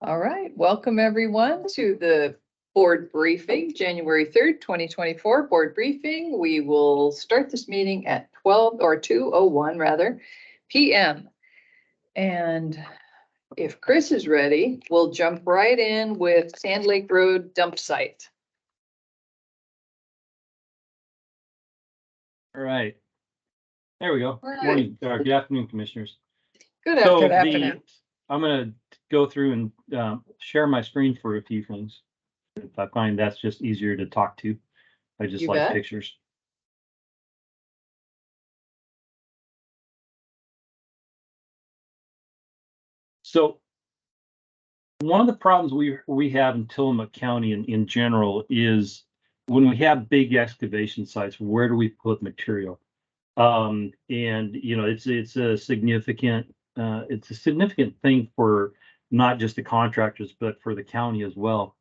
All right, welcome everyone to the board briefing, January 3rd, 2024 board briefing. We will start this meeting at 2:01 rather PM. And if Chris is ready, we'll jump right in with Sand Lake Road dump site. All right. There we go. All right. Morning, or good afternoon, commissioners. Good So afternoon. I'm going to go through and share my screen for a few things. If I find that's just easier to talk to. I just You like bet. pictures. So one of the problems we have in Tillamook County in general is when we have big excavation sites, where do we put material? And you know, it's a significant thing for not just the contractors, but for the county as well.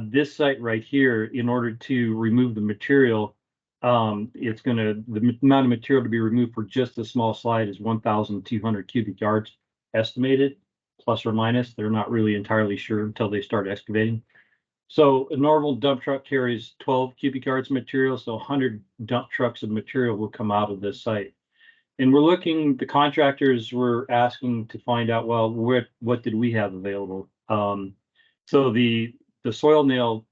This site right here, in order to remove the material, the amount of material to be removed for just a small slide is 1,200 cubic yards estimated, plus or minus. They're not really entirely sure until they start excavating. So a normal dump truck carries 12 cubic yards of material, so 100 dump trucks of material will come out of this site. And the contractors were asking to find out, well, what did we have available? So the soil nail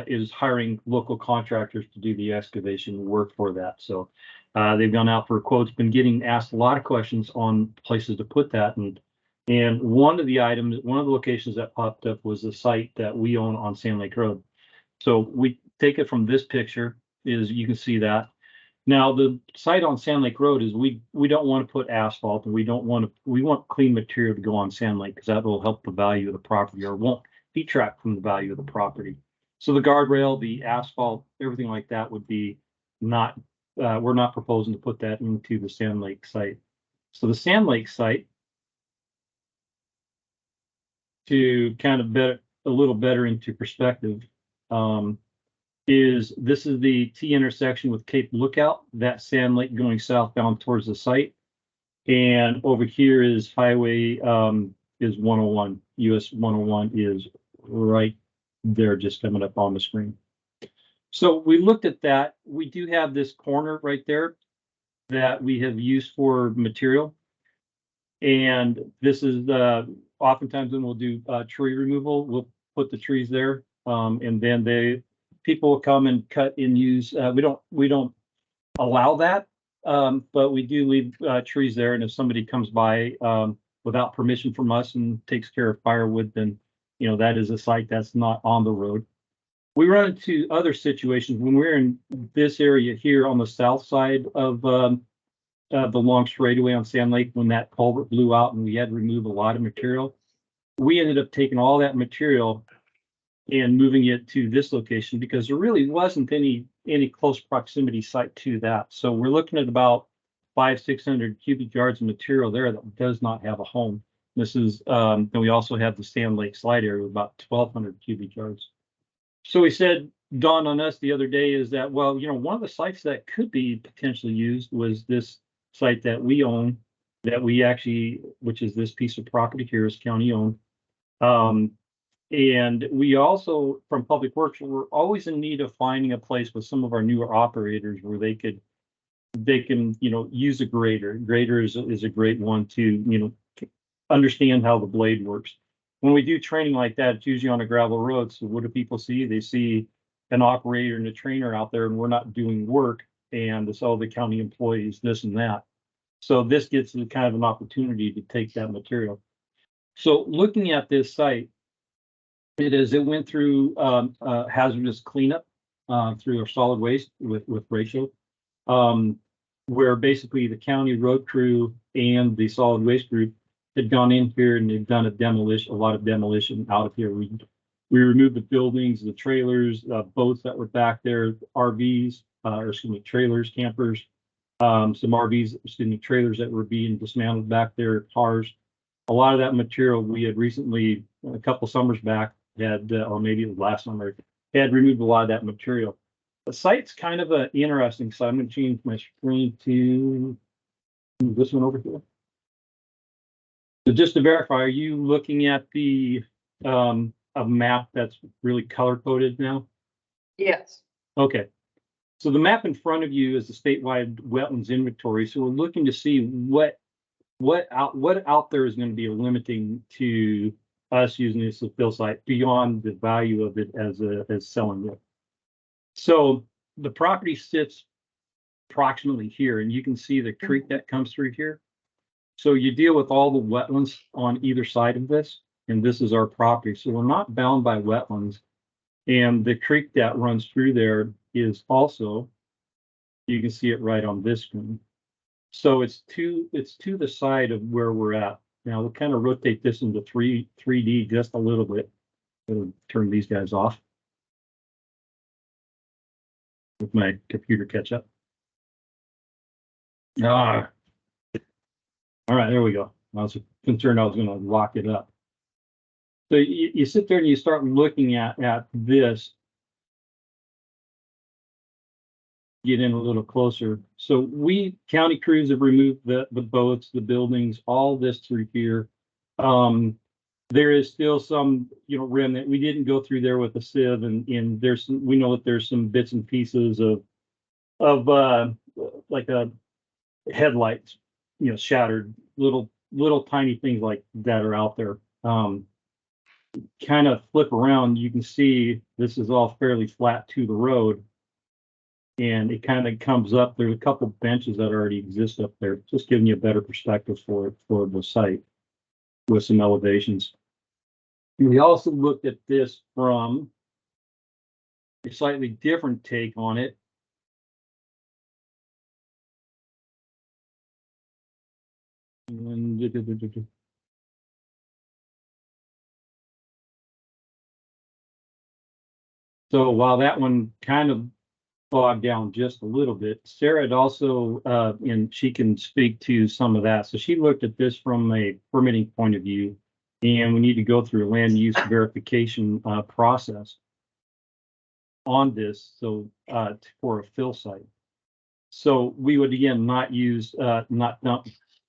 is hiring local contractors to do the excavation work for that. So they've gone out for quotes, been getting asked a lot of questions on places to put that. And one of the locations that popped up was the site that we own on Sand Lake Road. So we take it from this picture, is you can see that. Now the site on Sand Lake Road is we don't want to put asphalt, and we want clean material to go on Sand Lake because that will help the value of the property or won't detract from the value of the property. So the guardrail, the asphalt, everything like that would be not, we're not proposing to put that into the Sand Lake site. So the Sand Lake site, to kind of bet a little better into perspective, is the T intersection with Cape Lookout, that Sand Lake going southbound towards the site. And over here is highway is 101. US 101 is right there, just coming up on the screen. So we looked at that. We do have this corner right there that we have used for material. And this is oftentimes when we'll do tree removal, we'll put the trees there, and then people will come and cut and use. We don't allow that, but we do leave trees there. And if somebody comes by without permission from us and takes care of firewood, then you know that is a site that's not on the road. We run into other situations when we're in this area here on the south side of the long straightaway on Sand Lake, when that culvert blew out and we had to remove a lot of material. We ended up taking all that material and moving it to this location because there really wasn't any close proximity site to that. So we're looking at about 500-600 cubic yards of material there that does not have a home. This is, then we also have the Sand Lake slide area of about 1,200 cubic yards. So we said, dawned on us the other day is that, well, you know, one of the sites that could be potentially used was this site that we own, which is this piece of property here, is county owned. And we also, from Public Works, we're always in need of finding a place with some of our newer operators where they can, you know, use a grader. Grader is a great one to, you know, understand how the blade works. When we do training like that, it's usually on a gravel road. So what do people see? They see an operator and a trainer out there, and we're not doing work, and it's all the county employees, this and that. So this gets kind of an opportunity to take that material. So looking at this site, it went through hazardous cleanup through our solid waste with Rachel, where basically the county road crew and the solid waste group had gone in here and they've done a lot of demolition out of here. We removed the buildings, the trailers, boats that were back there, RVs, trailers, campers, some RVs, trailers that were being dismantled back there, cars. A lot of that material we had recently, a couple summers back, or maybe it was last summer, had removed a lot of that material. The site's kind of an interesting site. I'm going to change my screen to this one over here. So just to verify, are you looking at the a map that's really color coded now? Yes. Okay. So the map in front of you is the statewide wetlands inventory. So we're looking to see what out there is going to be limiting to us using this as a fill site beyond the value of it as selling it. So the property sits approximately here, and you can see the creek that comes through here. So you deal with all the wetlands on either side of this, and this is our property. So we're not bound by wetlands. And the creek that runs through there is also, you can see it right on this screen. So it's to the side of where we're at. Now we'll kind of rotate this into 3D just a little bit. It'll turn these guys off. With my computer catch up. All right, there we go. I was concerned I was going to lock it up. So you sit there and you start looking at this. Get in a little closer. So county crews have removed the boats, the buildings, all this through here. There is still some, remnant. We didn't go through there with a sieve, and we know that there's some bits and pieces of like a headlights, shattered, little tiny things like that are out there. Kind of flip around, you can see this is all fairly flat to the road. And it kind of comes up. There's a couple benches that already exist up there, just giving you a better perspective for the site with some elevations. And we also looked at this from a slightly different take on it. So while that one kind of bogged down just a little bit, Sarah had also, and she can speak to some of that. So she looked at this from a permitting point of view, and we need to go through a land use verification process on this. So for a fill site. So we would again not use not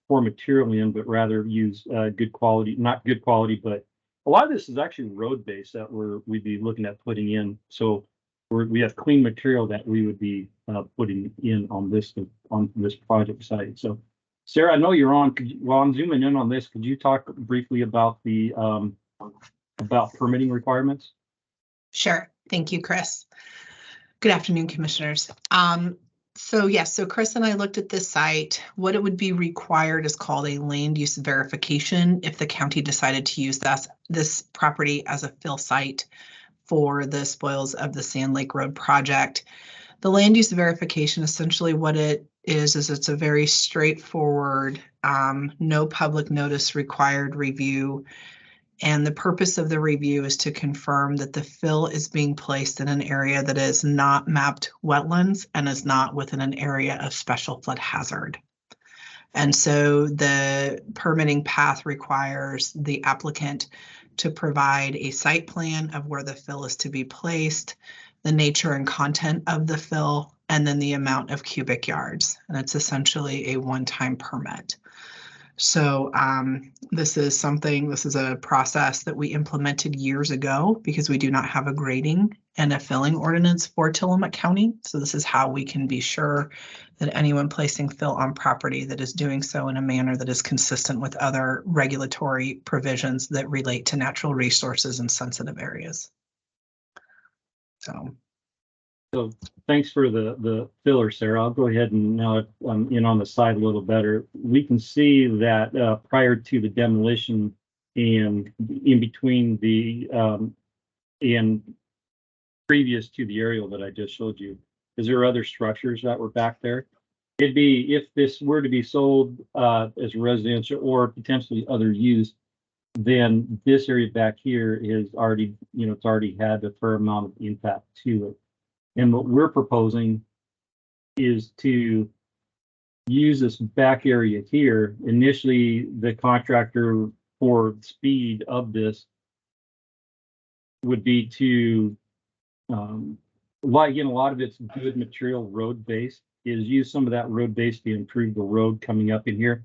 pour material in, but rather use good quality, not good quality, but a lot of this is actually road based that we'd be looking at putting in. So we have clean material that we would be putting in on this project site. So, Sarah, I know you're on. While I'm zooming in on this, could you talk briefly about the about permitting requirements? Sure. Thank you, Chris. Good afternoon, commissioners. So Chris and I looked at this site. What it would be required is called a land use verification if the county decided to use this property as a fill site for the spoils of the Sand Lake Road project. The land use verification, essentially what it is it's a very straightforward, no public notice required review. And the purpose of the review is to confirm that the fill is being placed in an area that is not mapped wetlands and is not within an area of special flood hazard. And so the permitting path requires the applicant to provide a site plan of where the fill is to be placed, the nature and content of the fill, and then the amount of cubic yards. And it's essentially a one-time permit. So this is a process that we implemented years ago because we do not have a grading and a filling ordinance for Tillamook County. So this is how we can be sure that anyone placing fill on property that is doing so in a manner that is consistent with other regulatory provisions that relate to natural resources in sensitive areas. So thanks for the filler, Sarah. I'll go ahead and now I'm in on the side a little better. We can see that prior to the demolition and in between the and previous to the aerial that I just showed you, is there other structures that were back there? It'd be, if this were to be sold as residential or potentially other use, then this area back here is already, it's already had a fair amount of impact to it. And what we're proposing is to use this back area here. Initially, the contractor for speed of this would be to, again, a lot of it's good material road based, is use some of that road base to improve the road coming up in here,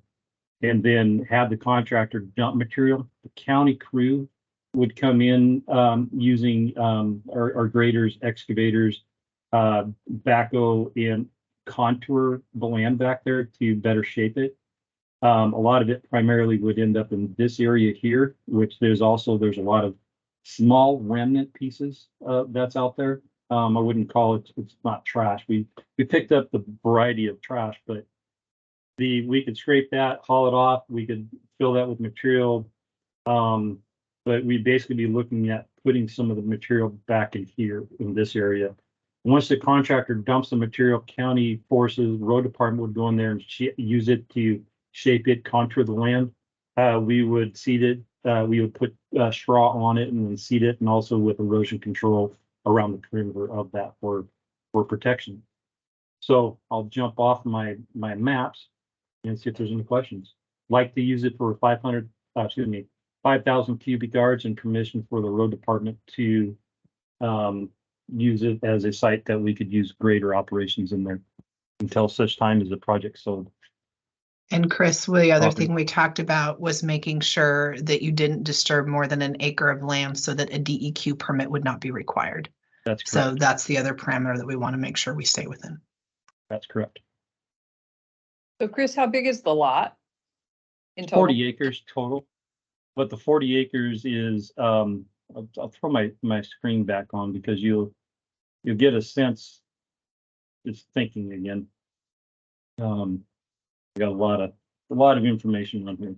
and then have the contractor dump material. The county crew would come in, using, our graders, excavators, backhoe, and contour the land back there to better shape it. A lot of it primarily would end up in this area here, which there's a lot of small remnant pieces, that's out there. I wouldn't call it, it's not trash. We picked up the variety of trash, but we could scrape that, haul it off, we could fill that with material. But we'd basically be looking at putting some of the material back in here in this area. Once the contractor dumps the material, county forces, road department would go in there and use it to shape it, contour the land. We would seed it, we would put straw on it and then seed it, and also with erosion control around the perimeter of that for protection. So I'll jump off my maps and see if there's any questions. Like to use it for 5,000 cubic yards, and permission for the road department to use it as a site that we could use greater operations in there until such time as the project sold. And Chris, the other Property. thing we talked about was making sure that you didn't disturb more than an acre of land so that a DEQ permit would not be required. That's correct. So that's the other parameter that we want to make sure we stay within. That's correct. So Chris, how big is the lot in total? 40 acres total, but the 40 acres is, I'll throw my screen back on because you'll get a sense, just thinking again. We got a lot of information on here.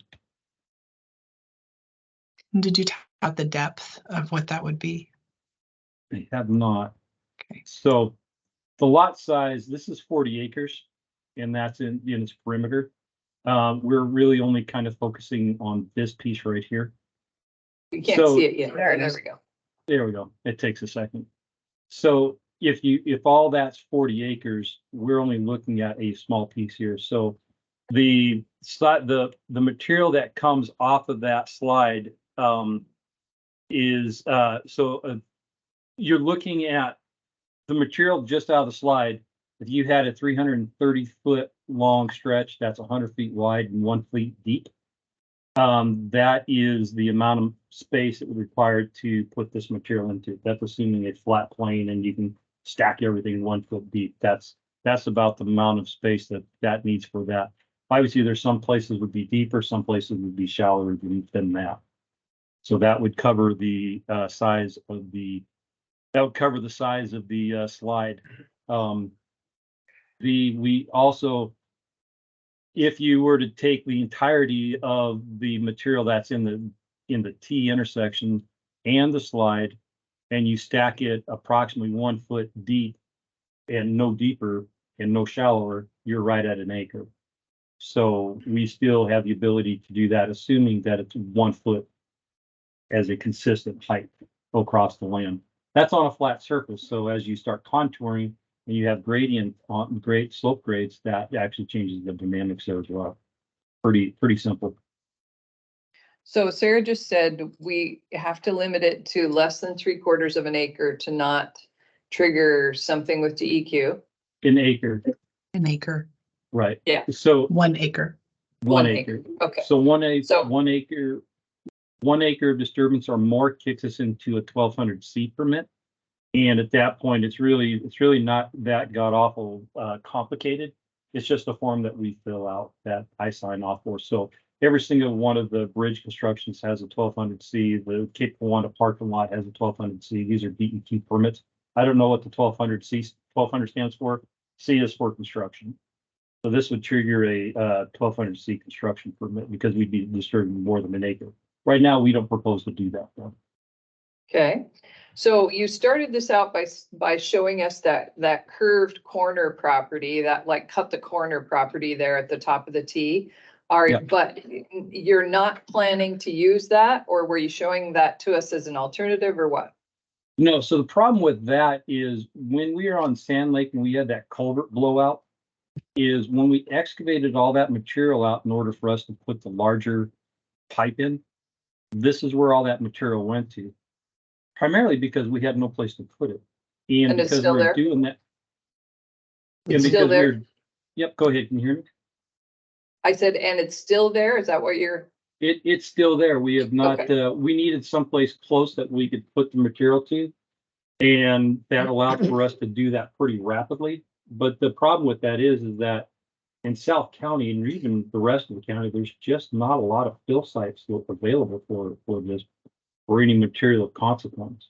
Did you talk about the depth of what that would be? I have not. Okay. So the lot size, this is 40 acres, and that's in its perimeter. We're really only kind of focusing on this piece right here. You can't So- see it yet. There we go. There we go. It takes a second. So if all that's 40 acres, we're only looking at a small piece here. So the material that comes off of that slide, is, you're looking at the material just out of the slide. If you had a 330-foot long stretch, that's 100 feet wide and 1 feet deep. That is the amount of space it would require to put this material into. That's assuming a flat plane and you can stack everything 1 foot deep. That's about the amount of space that needs for that. Obviously, there's some places would be deeper, some places would be shallower than that. So that would cover the size of the slide. We also, if you were to take the entirety of the material that's in the T intersection and the slide, and you stack it approximately 1 foot deep and no deeper and no shallower, you're right at an acre. So we still have the ability to do that, assuming that it's 1 foot as a consistent height across the land. That's on a flat surface. So as you start contouring and you have gradient on great slope grades, that actually changes the dynamics there as well. Pretty simple. So Sarah just said we have to limit it to less than 3/4 of an acre to not trigger something with DEQ. An acre, An acre, right? Yeah. So 1 acre. 1 acre. Okay. So So- 1 acre of disturbance or more kicks us into a 1200C permit. And at that point, it's really not that god awful complicated. It's just a form that we fill out that I sign off for. So every single one of the bridge constructions has a 1200C. The Cape Kiwanis parking lot has a 1200C. These are DEQ permits. I don't know what the 1200 stands for. C is for construction. So this would trigger a 1200C construction permit because we'd be disturbing more than an acre. Right now, we don't propose to do that, though. Okay. So you started this out by showing us that curved corner property, that like cut the corner property there at the top of the T. Yeah. But you're not planning to use that, or were you showing that to us as an alternative or what? No, so the problem with that is when we were on Sand Lake and we had that culvert blowout, is when we excavated all that material out in order for us to put the larger pipe in, this is where all that material went to. Primarily because we had no place to put it. And it's because still we're there? doing that. And It's still because there? we're, yep, go ahead, can you hear me? I said, and it's still there? Is that what you're? It's still there. We have not, Okay. we needed someplace close that we could put the material to. And that allowed for us to do that pretty rapidly. But the problem with that is that in South County and even the rest of the county, there's just not a lot of fill sites available for this, for any material of consequence.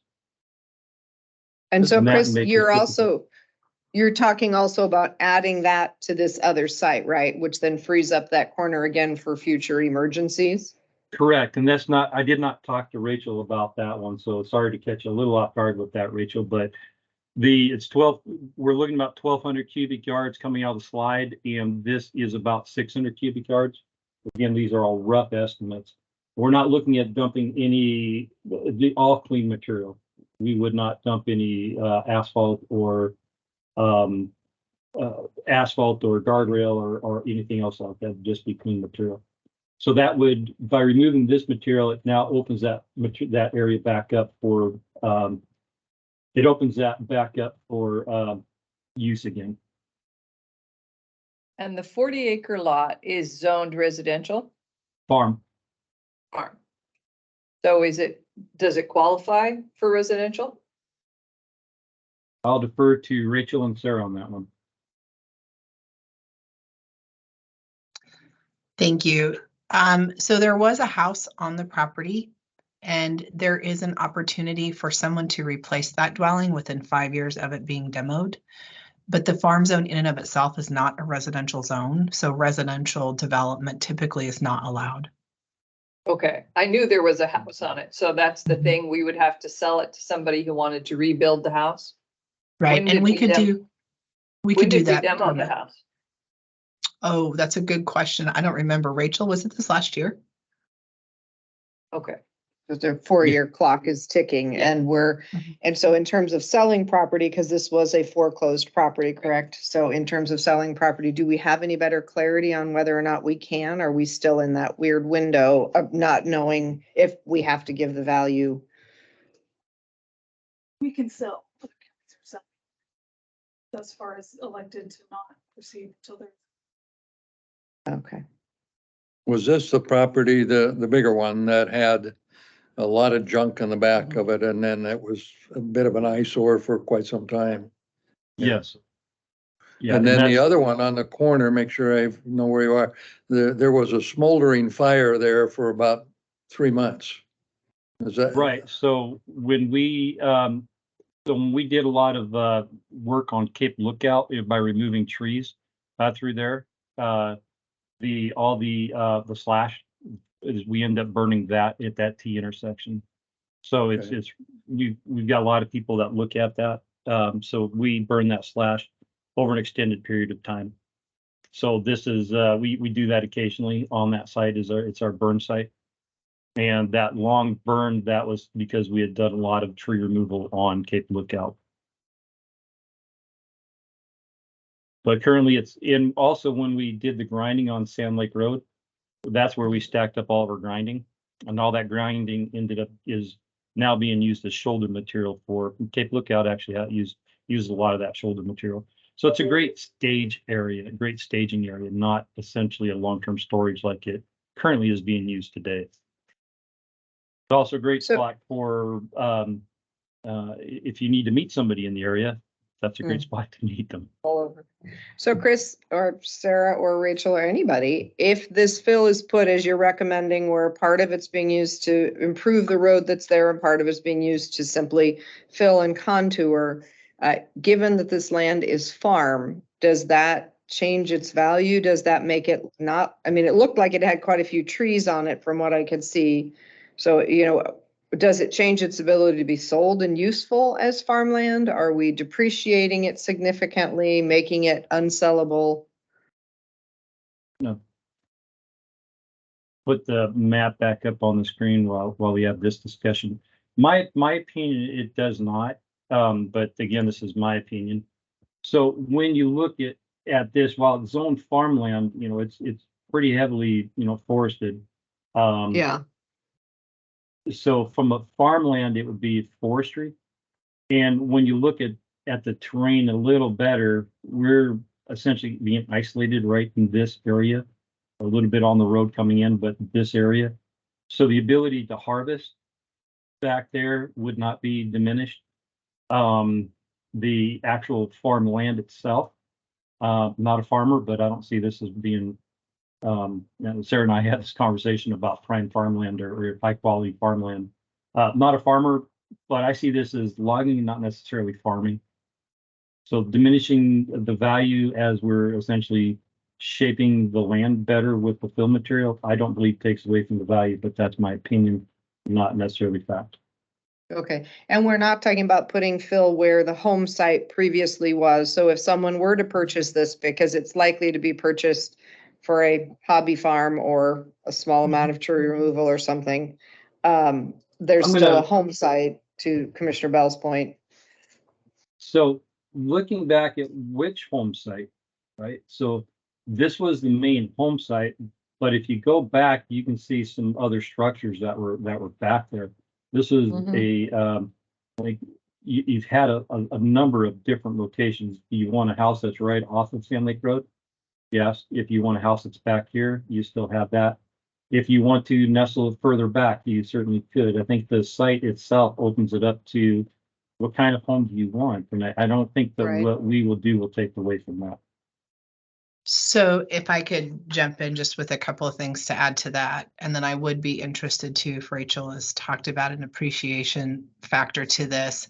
And so And that Chris, makes it you're difficult. also, you're talking also about adding that to this other site, right? Which then frees up that corner again for future emergencies. Correct, and that's not, I did not talk to Rachel about that one, so sorry to catch you a little off guard with that, Rachel, but it's 12, we're looking about 1,200 cubic yards coming out of the slide, and this is about 600 cubic yards. Again, these are all rough estimates. We're not looking at dumping any, all clean material. We would not dump any asphalt or guardrail or anything else like that, just be clean material. So that would, by removing this material, it now opens that area back up for, it opens that back up for use again. And the 40-acre lot is zoned residential Farm, farm. So does it qualify for residential? I'll defer to Rachel and Sarah on that one. Thank you. So there was a house on the property, and there is an opportunity for someone to replace that dwelling within 5 years of it being demoed. But the farm zone in and of itself is not a residential zone, so residential development typically is not allowed. Okay, I knew there was a house on it, so that's the thing, we would have to sell it to somebody who wanted to rebuild the house. Right, When did and we we could dem- do, we When could do did we that. demo the permit. house? Oh, that's a good question. I don't remember. Rachel, was it this last year? Okay, Because the 4-year clock is ticking Yeah. and Mhm. and so in terms of selling property, because this was a foreclosed property, correct? So in terms of selling property, do we have any better clarity on whether or not we can? Are we still in that weird window of not knowing if we have to give the value? We can sell. As far as elected to not proceed until they're. Okay. Was this the property, the bigger one that had a lot of junk in the back of it, and then it was a bit of an eyesore for quite some time? Yeah. Yes. Yeah, And then the that's other one on the corner, make sure I know where you are, there was a smoldering fire there for about 3 months. Is that? right. So when we did a lot of work on Cape Lookout by removing trees through there, the slash is we end up burning that at that T intersection. So Okay. we've got a lot of people that look at that. So we burn that slash over an extended period of time. So this is we do that occasionally on that site. It's our burn site. And that long burn, that was because we had done a lot of tree removal on Cape Lookout. But currently it's in, also when we did the grinding on Sand Lake Road, that's where we stacked up all of our grinding. And all that grinding is now being used as shoulder material for Cape Lookout. Actually uses a lot of that shoulder material. So it's a great stage area, a great staging area, not essentially a long-term storage like it currently is being used today. It's also a great So- spot for if you need to meet somebody in the area, that's a great spot to meet them. All over. So Chris or Sarah or Rachel or anybody, if this fill is put as you're recommending, where part of it's being used to improve the road that's there and part of it's being used to simply fill and contour, given that this land is farm, does that change its value? Does that make it not, I mean, it looked like it had quite a few trees on it from what I could see. So, does it change its ability to be sold and useful as farmland? Are we depreciating it significantly, making it unsellable? Put the map back up on the screen while we have this discussion. My opinion, it does not. But again, this is my opinion. So when you look at this, while it's zoned farmland, it's pretty heavily, forested. Yeah, So from a farmland, it would be forestry. And when you look at the terrain a little better, we're essentially being isolated right in this area, a little bit on the road coming in, but this area, So the ability to harvest back there would not be diminished. The actual farmland itself, not a farmer, but I don't see this as being, Sarah and I had this conversation about prime farmland or high quality farmland. Not a farmer, but I see this as logging, not necessarily farming. So diminishing the value as we're essentially shaping the land better with the fill material, I don't believe takes away from the value, but that's my opinion, not necessarily fact. Okay, and we're not talking about putting fill where the home site previously was. So if someone were to purchase this, because it's likely to be purchased for a hobby farm or a small amount of tree removal or something, there's I'm still a gonna- home site, to Commissioner Bell's point. So looking back at which home site, right? So this was the main home site, but if you go back, you can see some other structures that were back there. This is like you've had a number of different locations. You want a house that's right off of Sand Lake Road? Yes. If you want a house that's back here, you still have that. If you want to nestle it further back, you certainly could. I think the site itself opens it up to what kind of home do you want? And I don't think that Right. what we will do will take away from that. So if I could jump in just with a couple of things to add to that, and then I would be interested too, if Rachel has talked about an appreciation factor to this.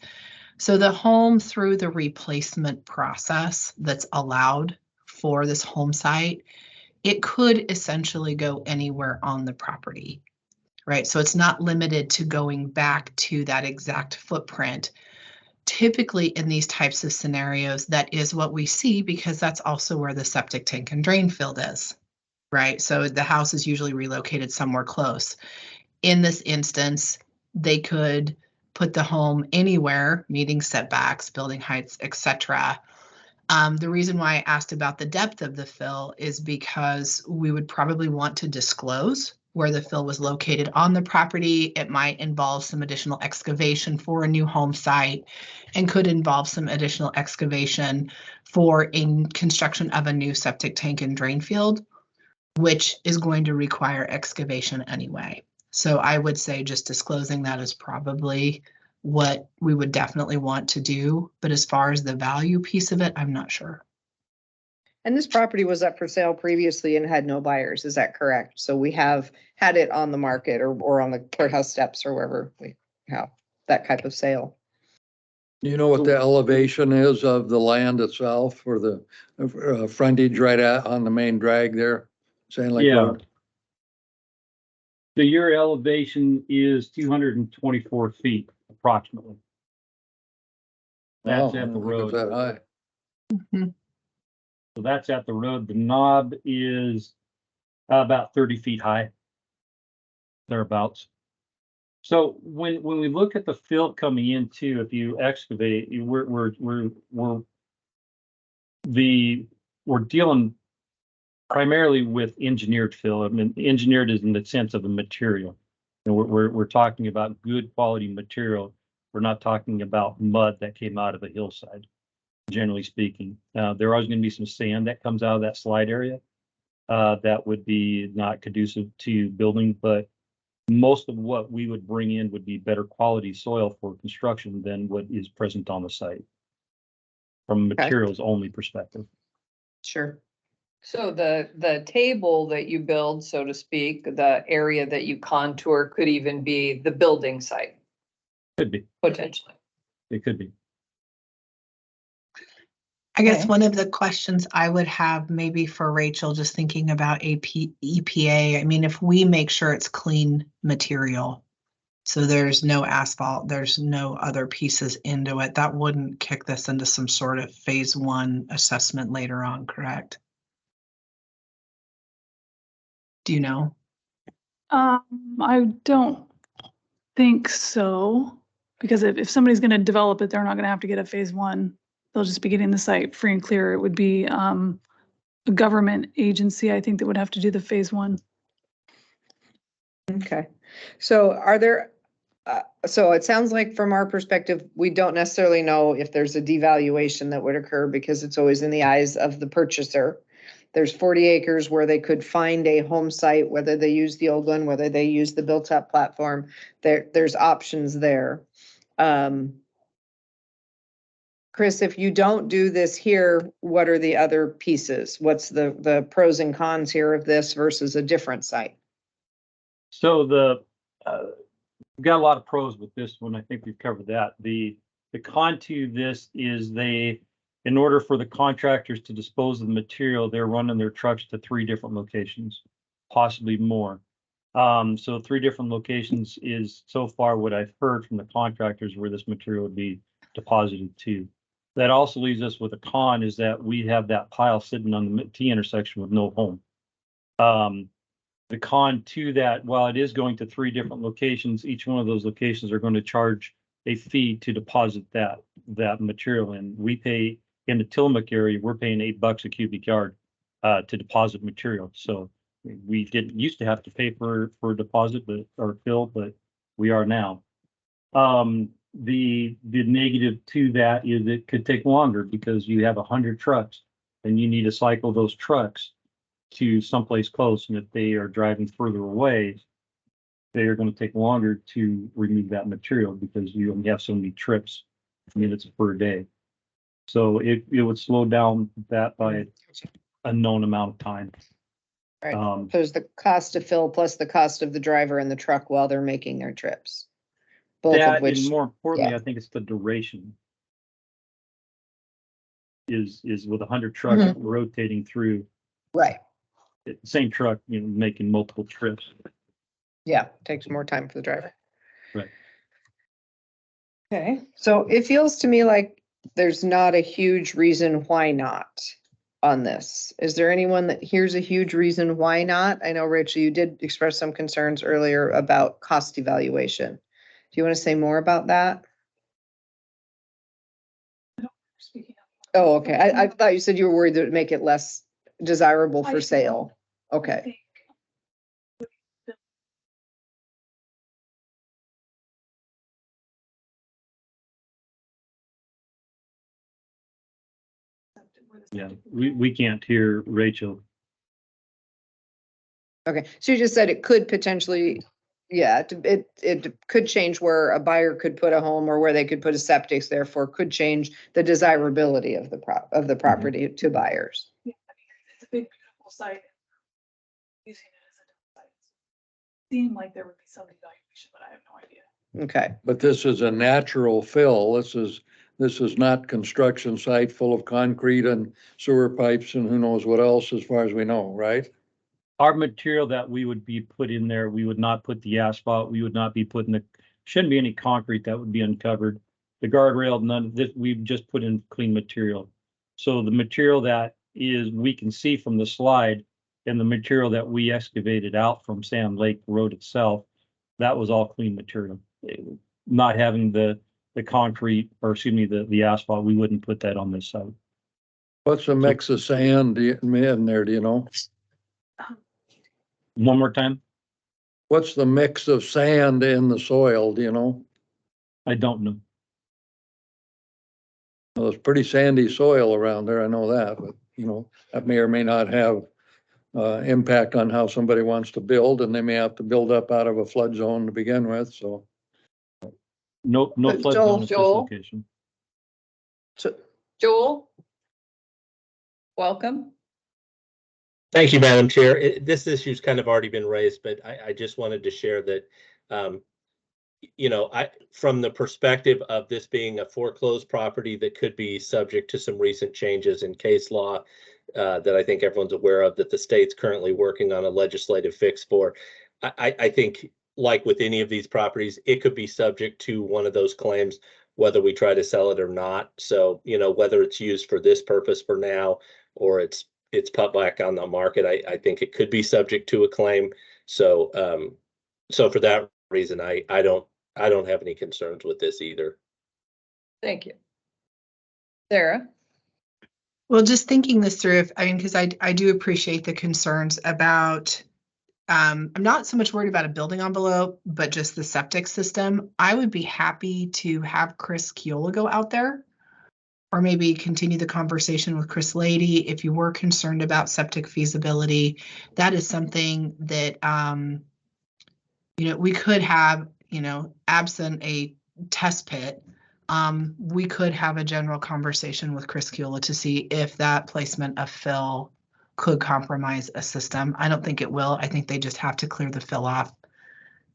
So the home through the replacement process that's allowed for this home site, it could essentially go anywhere on the property, right? So it's not limited to going back to that exact footprint. Typically in these types of scenarios, that is what we see because that's also where the septic tank and drain field is, right? So the house is usually relocated somewhere close. In this instance, they could put the home anywhere, meeting setbacks, building heights, etc. The reason why I asked about the depth of the fill is because we would probably want to disclose where the fill was located on the property. It might involve some additional excavation for a new home site and could involve some additional excavation for construction of a new septic tank and drain field, which is going to require excavation anyway. So I would say just disclosing that is probably what we would definitely want to do. But as far as the value piece of it, I'm not sure. And this property was up for sale previously and had no buyers, is that correct? So we have had it on the market or on the courthouse steps or wherever we have that type of sale. Do you know what the elevation is of the land itself or the frontage right on the main drag there? Sand Lake Yeah. Road? The year elevation is 224 feet approximately. That's Wow, I at the didn't think it was road. that high. So that's at the road. The knob is about 30 feet high. Thereabouts. So when we look at the fill coming in too, if you excavate, we're dealing primarily with engineered fill. I mean, engineered is in the sense of a material. And we're talking about good quality material. We're not talking about mud that came out of a hillside, generally speaking. There is going to be some sand that comes out of that slide area that would be not conducive to building, but most of what we would bring in would be better quality soil for construction than what is present on the site from a materials only perspective. Sure. So the table that you build, so to speak, the area that you contour could even be the building site, Could be, potentially. it could be. I guess Okay. one of the questions I would have maybe for Rachel, just thinking about EPA, I mean, if we make sure it's clean material, so there's no asphalt, there's no other pieces into it, that wouldn't kick this into some sort of phase 1 assessment later on, correct? Do you know? I don't think so, because if somebody's gonna develop it, they're not gonna have to get a phase 1. They'll just be getting the site free and clear. It would be a government agency, I think, that would have to do the phase 1. Okay. So are there, so it sounds like from our perspective, we don't necessarily know if there's a devaluation that would occur because it's always in the eyes of the purchaser. There's 40 acres where they could find a home site, whether they use the old one, whether they use the built-up platform. There's options there. Chris, if you don't do this here, what are the other pieces? What's the pros and cons here of this versus a different site? So we've got a lot of pros with this one. I think we've covered that. The con to this is in order for the contractors to dispose of the material, they're running their trucks to 3 different locations, possibly more. So 3 different locations is so far what I've heard from the contractors where this material would be deposited to. That also leaves us with a con is that we have that pile sitting on the T intersection with no home. The con to that, while it is going to 3 different locations, each one of those locations are going to charge a fee to deposit that material in. We pay in the Tillamook area, we're paying $8 a cubic yard to deposit material. So we didn't used to have to pay for a deposit, or fill, but we are now. The negative to that is it could take longer because you have 100 trucks and you need to cycle those trucks to someplace close. And if they are driving further away, they are going to take longer to remove that material because you only have so many trips, minutes per day. So it would slow down that by a known amount of time. Right. There's the cost to fill plus the cost of the driver and the truck while they're making their trips. Both That, of which, and more importantly, yeah. I think it's the duration. Is with 100 trucks rotating through. right. Same truck, making multiple trips. Yeah, takes more time for the driver. Right. Okay, so it feels to me like there's not a huge reason why not on this. Is there anyone that here's a huge reason why not? I know, Rachel, you did express some concerns earlier about cost evaluation. Do you want to say more about that? Oh, okay. I thought you said you were worried that it would make it less desirable for sale. Okay. Yeah, we can't hear Rachel. Okay, so you just said it could potentially, yeah, it could change where a buyer could put a home or where they could put a septic, therefore could change the desirability of the property to buyers. Yeah, I mean, it's a big, beautiful site. Using it as a site. Seemed like there would be some evaluation, but I have no idea. Okay, But this is a natural fill. This is not construction site full of concrete and sewer pipes and who knows what else as far as we know, right? Our material that we would be put in there, we would not put the asphalt, we would not be putting shouldn't be any concrete that would be uncovered. The guardrail, none of this, we've just put in clean material. So the material that we can see from the slide and the material that we excavated out from Sand Lake Road itself, that was all clean material. Not having the concrete, or excuse me, the asphalt, we wouldn't put that on this site. What's a mix of sand in there, do you know? One more time? What's the mix of sand in the soil, do you know? I don't know. Well, it's pretty sandy soil around there, I know that, but that may or may not have impact on how somebody wants to build, and they may have to build up out of a flood zone to begin with, so. No flood zone at this location. Joel? Welcome. Thank you, Madam Chair. This issue's kind of already been raised, but I just wanted to share that, from the perspective of this being a foreclosed property that could be subject to some recent changes in case law that I think everyone's aware of, that the state's currently working on a legislative fix for. I think, like with any of these properties, it could be subject to one of those claims, whether we try to sell it or not. So, whether it's used for this purpose for now, or it's put back on the market, I think it could be subject to a claim. So, so for that reason, I don't have any concerns with this either. Thank you. Sarah? Well, just thinking this through, because I do appreciate the concerns about, I'm not so much worried about a building envelope, but just the septic system. I would be happy to have Chris Keola go out there or maybe continue the conversation with Chris Lady if you were concerned about septic feasibility. That is something that, we could have, absent a test pit, we could have a general conversation with Chris Kula to see if that placement of fill could compromise a system. I don't think it will. I think they just have to clear the fill off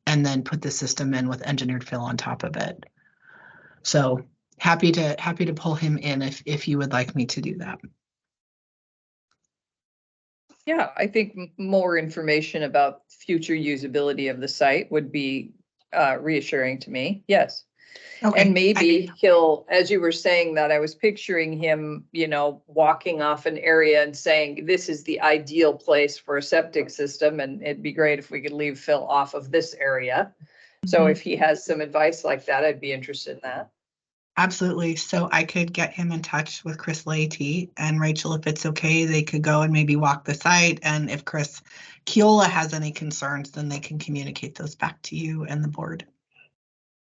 and then put the system in with engineered fill on top of it. So happy to pull him in if you would like me to do that. Yeah, I think more information about future usability of the site would be reassuring to me. Yes. Okay. And maybe he'll, as you were saying that, I was picturing him, walking off an area and saying, this is the ideal place for a septic system. And it'd be great if we could leave fill off of this area. So Mhm. if he has some advice like that, I'd be interested in that. Absolutely. So I could get him in touch with Chris Lady and Rachel, if it's okay, they could go and maybe walk the site. And if Chris Kiola has any concerns, then they can communicate those back to you and the board.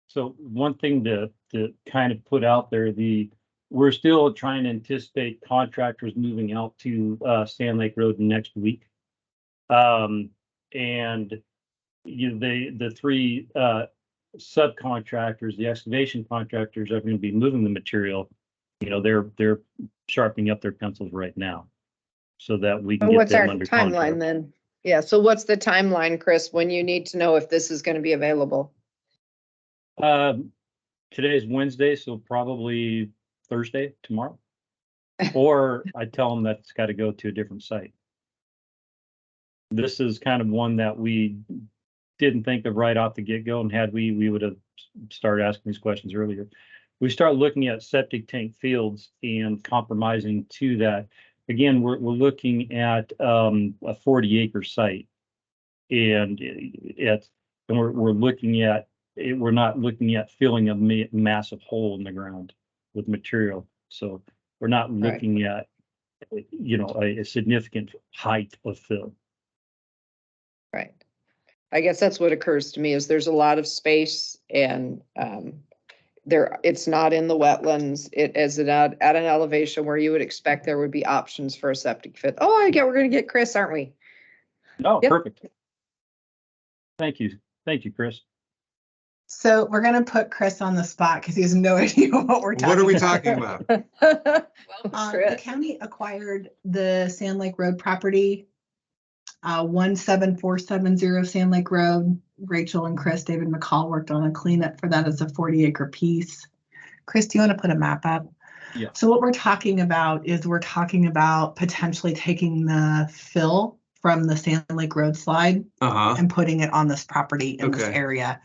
So one thing to kind of put out there, we're still trying to anticipate contractors moving out to Sand Lake Road next week. And the three subcontractors, the excavation contractors are going to be moving the material. They're sharpening up their pencils right now so that we can get What's our them under timeline contract. then? Yeah, so what's the timeline, Chris, when you need to know if this is going to be available? Today's Wednesday, so probably Thursday, tomorrow. Or I tell them that it's got to go to a different site. This is kind of one that we didn't think of right off the get-go, and had we would have started asking these questions earlier. We start looking at septic tank fields and compromising to that. Again, we're looking at a 40-acre site, and we're looking at it. We're not looking at filling a massive hole in the ground with material. So we're not looking at, a significant height of fill. Right. I guess that's what occurs to me is there's a lot of space and it's not in the wetlands. It is at an elevation where you would expect there would be options for a septic fit. Oh, we're going to get Chris, aren't we? Oh, Yep. perfect. Thank you, Chris. So we're going to put Chris on the spot because he has no idea what we're talking about. What are we talking about? Well, The Chris, county acquired the Sand Lake Road property, 17470 Sand Lake Road. Rachel and Chris, David McCall worked on a cleanup for that as a 40-acre piece. Chris, do you want to put a map up? Yeah. So what we're talking about is potentially taking the fill from the Sand Lake Road slide and putting it on this property in this area.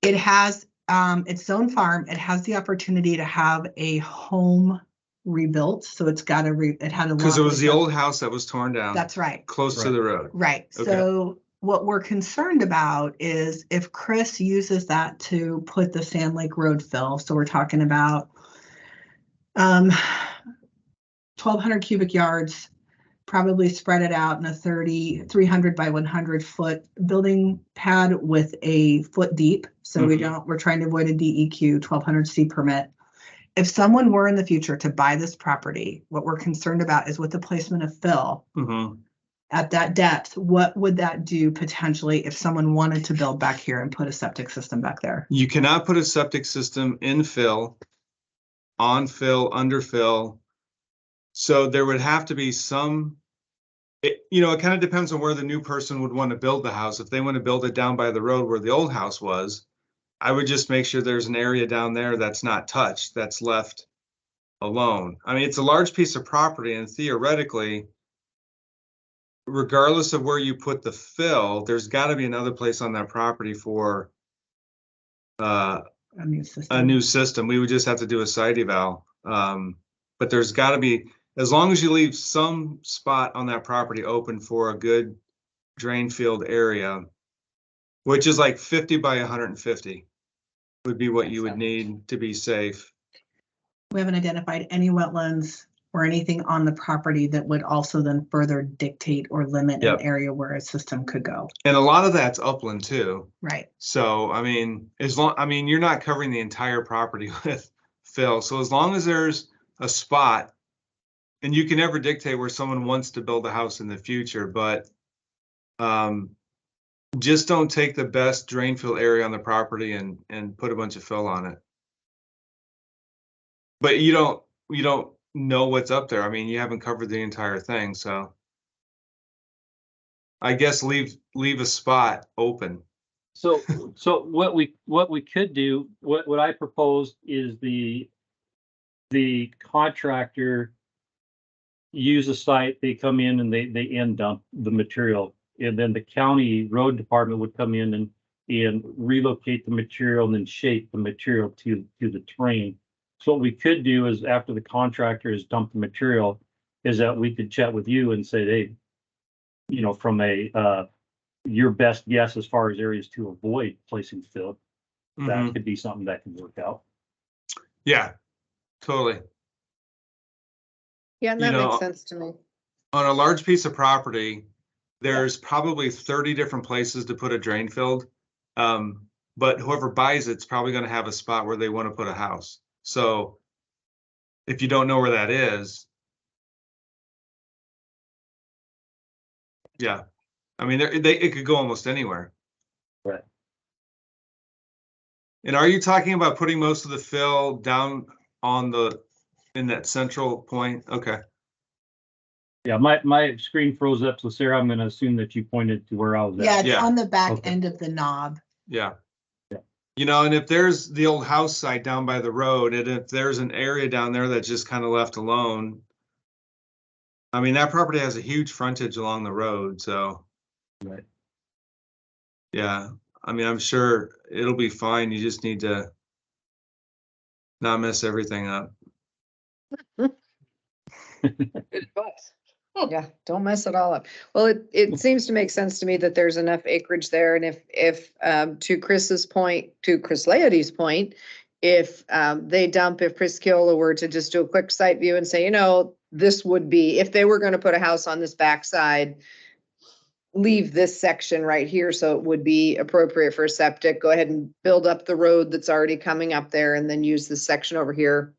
It has its own farm. It has the opportunity to have a home rebuilt. So it's got it had a Because it was the lot- old house that was torn down. That's right. Close to the road. Right. Okay. So what we're concerned about is if Chris uses that to put the Sand Lake Road fill. So we're talking about 1,200 cubic yards, probably spread it out in a 300 by 100 foot building pad with a foot deep. So we're trying to avoid a DEQ 1200C permit. If someone were in the future to buy this property, what we're concerned about is with the placement of fill at that depth, what would that do potentially if someone wanted to build back here and put a septic system back there? You cannot put a septic system in fill, on fill, under fill. So there would have to be some, it kind of depends on where the new person would want to build the house. If they want to build it down by the road where the old house was, I would just make sure there's an area down there that's not touched, that's left alone. I mean, it's a large piece of property, and theoretically, regardless of where you put the fill, there's got to be another place on that property for A new system. a new system. We would just have to do a site eval. But there's got to be, as long as you leave some spot on that property open for a good drain field area, which is like 50 by 150 would be what you would need to be safe. We haven't identified any wetlands or anything on the property that would also then further dictate or limit Yep. an area where a system could go. And a lot of that's upland too. Right. So, you're not covering the entire property with fill. So as long as there's a spot. And you can never dictate where someone wants to build a house in the future, but just don't take the best drain field area on the property and put a bunch of fill on it. But you don't know what's up there. I mean, you haven't covered the entire thing, so I guess leave a spot open. So what we could do, what I proposed is the contractor use a site, they come in and they end dump the material. And then the county road department would come in and relocate the material and then shape the material to the terrain. So what we could do is after the contractor has dumped the material, is that we could chat with you and say, hey, you know, from your best guess as far as areas to avoid placing fill, that Mhm. could be something that can work out. Yeah, totally. Yeah, and You that know, makes sense to me. On a large piece of property, there's probably 30 different places to put a drain field. But whoever buys it's probably going to have a spot where they want to put a house. So if you don't know where that is, yeah, I mean, it could go almost anywhere. Right. And are you talking about putting most of the fill down in that central point? Okay. Yeah, my screen froze up, so Sarah, I'm gonna assume that you pointed to where I was at. Yeah, it's Yeah. on the back Okay. end of the knob. Yeah. Yeah. You know, and if there's the old house site down by the road, and if there's an area down there that's just kind of left alone, I mean, that property has a huge frontage along the road, so. Right. Yeah, I mean, I'm sure it'll be fine. You just need to not mess everything up. Good advice. Yeah, don't mess it all up. Well, it seems to make sense to me that there's enough acreage there, and if to Chris's point, to Chris Laedy's point, if they dump, if Chris Keola were to just do a quick site view and say, you know, this would be, if they were gonna put a house on this backside, leave this section right here, so it would be appropriate for a septic, go ahead and build up the road that's already coming up there, and then use this section over here.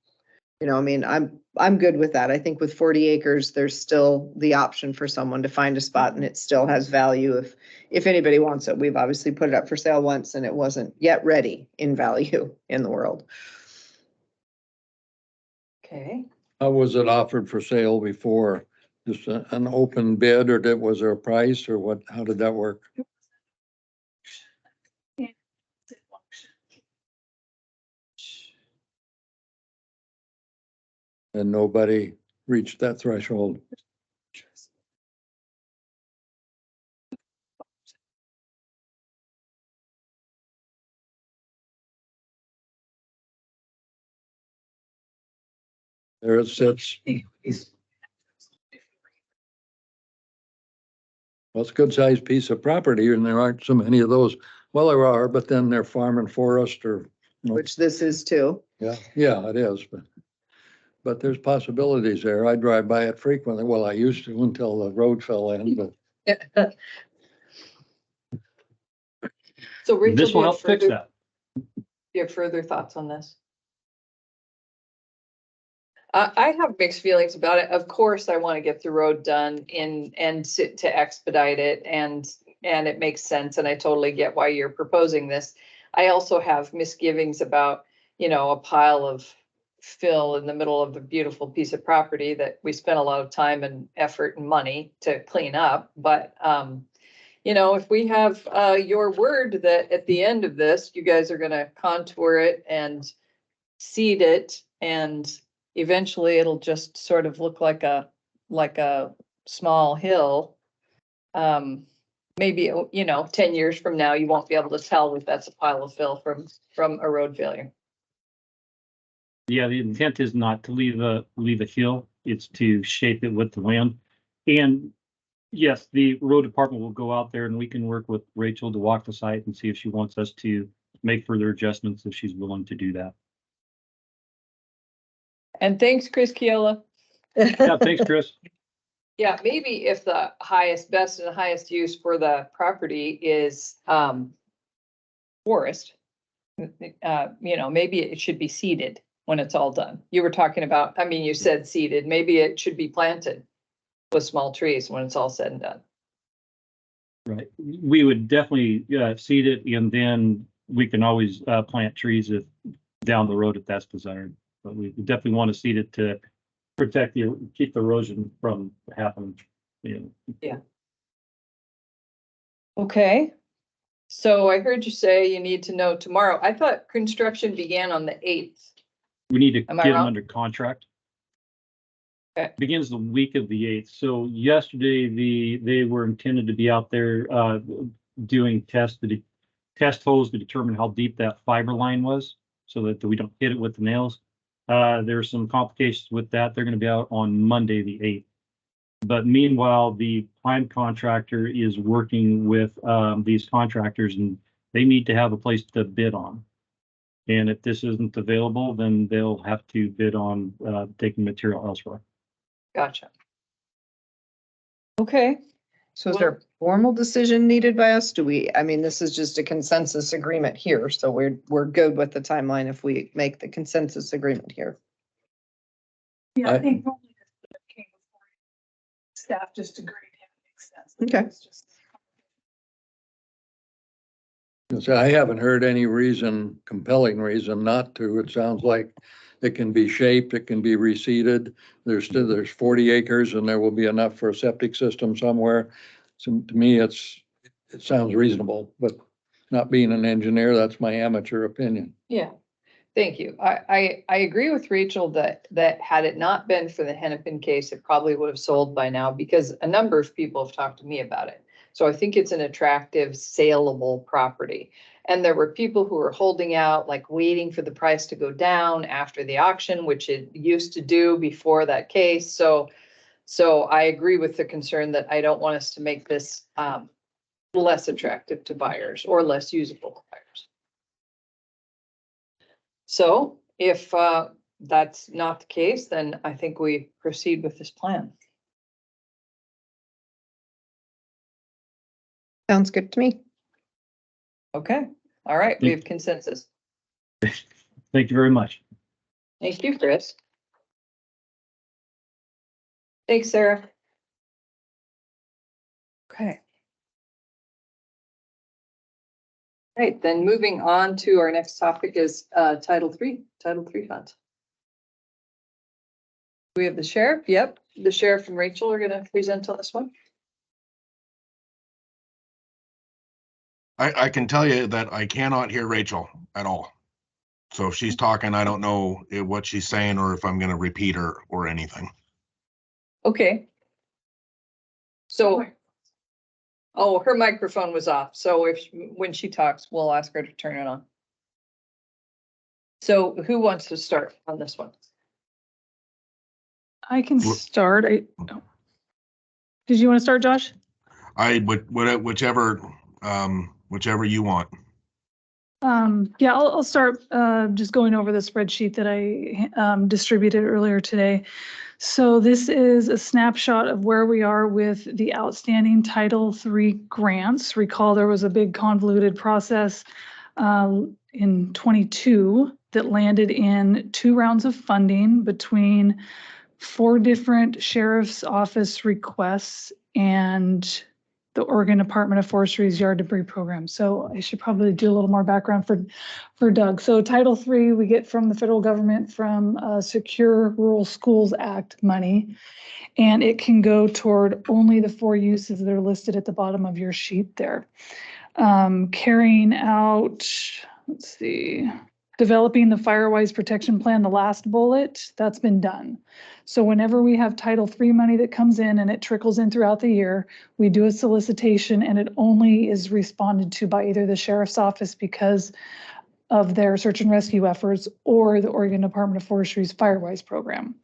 You know, I mean, I'm good with that. I think with 40 acres, there's still the option for someone to find a spot and it still has value if anybody wants it. We've obviously put it up for sale once and it wasn't yet ready in value in the world. Okay. How was it offered for sale before? Just an open bid, or was there a price, or what, how did that work? And nobody reached that threshold? There it sits. Well, it's a good sized piece of property and there aren't so many of those. Well, there are, but then they're farm and forest or, Which this is too. yeah, it is, but there's possibilities there. I drive by it frequently. Well, I used to until the road fell in, but So Rachel, This do will you have help fix further, that. do you have further thoughts on this? I have mixed feelings about it. Of course, I want to get the road done to expedite it and it makes sense. And I totally get why you're proposing this. I also have misgivings about, you know, a pile of fill in the middle of a beautiful piece of property that we spent a lot of time and effort and money to clean up. But, you know, if we have your word that at the end of this, you guys are going to contour it and seed it, and eventually it'll just sort of look like a small hill. Maybe, you know, 10 years from now, you won't be able to tell if that's a pile of fill from a road failure. Yeah, the intent is not to leave a hill, it's to shape it with the land. And yes, the road department will go out there and we can work with Rachel to walk the site and see if she wants us to make further adjustments if she's willing to do that. And thanks, Chris Keola. Yeah, thanks, Chris. Yeah, maybe if the best and highest use for the property is forest, you know, maybe it should be seeded when it's all done? You were talking about, I mean, you said seeded, maybe it should be planted with small trees when it's all said and done. Right. We would definitely seed it, and then we can always plant trees if down the road if that's desired. But we definitely want to seed it to protect keep the erosion from happening. You know. Okay. So I heard you say you need to know tomorrow. I thought construction began on the 8th. We need to Am I get them wrong? under contract. Okay. Begins the week of the 8th. So yesterday, they were intended to be out there doing test holes to determine how deep that fiber line was so that we don't hit it with the nails. There's some complications with that. They're going to be out on Monday, the 8th. But meanwhile, the prime contractor is working with these contractors, and they need to have a place to bid on. And if this isn't available, then they'll have to bid on taking material elsewhere. Gotcha. Okay. So is there a formal decision needed by us? I mean, this is just a consensus agreement here, so we're good with the timeline if we make the consensus agreement here. Yeah, I- I think normally that came before staff just agreed, it makes sense. Okay. It's just- So I haven't heard any reason, compelling reason not to. It sounds like it can be shaped, it can be reseeded. There's 40 acres and there will be enough for a septic system somewhere. So to me, it sounds reasonable, but not being an engineer, that's my amateur opinion. Yeah, thank you. I agree with Rachel that had it not been for the Hennepin case, it probably would have sold by now because a number of people have talked to me about it. So I think it's an attractive, saleable property. And there were people who were holding out, like waiting for the price to go down after the auction, which it used to do before that case. So I agree with the concern that I don't want us to make this less attractive to buyers or less usable to buyers. So if that's not the case, then I think we proceed with this plan. Sounds good to me. Okay, all right, we have consensus. Thank you very much. Thank you, Chris. Thanks, Sarah. Okay. Right, then moving on to our next topic is Title III funds. We have the sheriff. Yep, the sheriff and Rachel are gonna present on this one. I can tell you that I cannot hear Rachel at all. So if she's talking, I don't know what she's saying or if I'm going to repeat her or anything. Okay. So, oh, her microphone was off. So when she talks, we'll ask her to turn it on. So who wants to start on this one? I can start. Did you want to start, Josh? I would, whichever you want. Yeah, I'll start just going over the spreadsheet that I distributed earlier today. So this is a snapshot of where we are with the outstanding Title III grants. Recall there was a big convoluted process in 22 that landed in 2 rounds of funding between 4 different sheriff's office requests and the Oregon Department of Forestry's yard debris program. So I should probably do a little more background for Doug. So Title III, we get from the federal government from Secure Rural Schools Act money, and it can go toward only the 4 uses that are listed at the bottom of your sheet there. Carrying out, let's see, developing the Firewise Protection Plan, the last bullet, that's been done. So whenever we have Title III money that comes in and it trickles in throughout the year, we do a solicitation and it only is responded to by either the sheriff's office because of their search and rescue efforts or the Oregon Department of Forestry's Firewise program.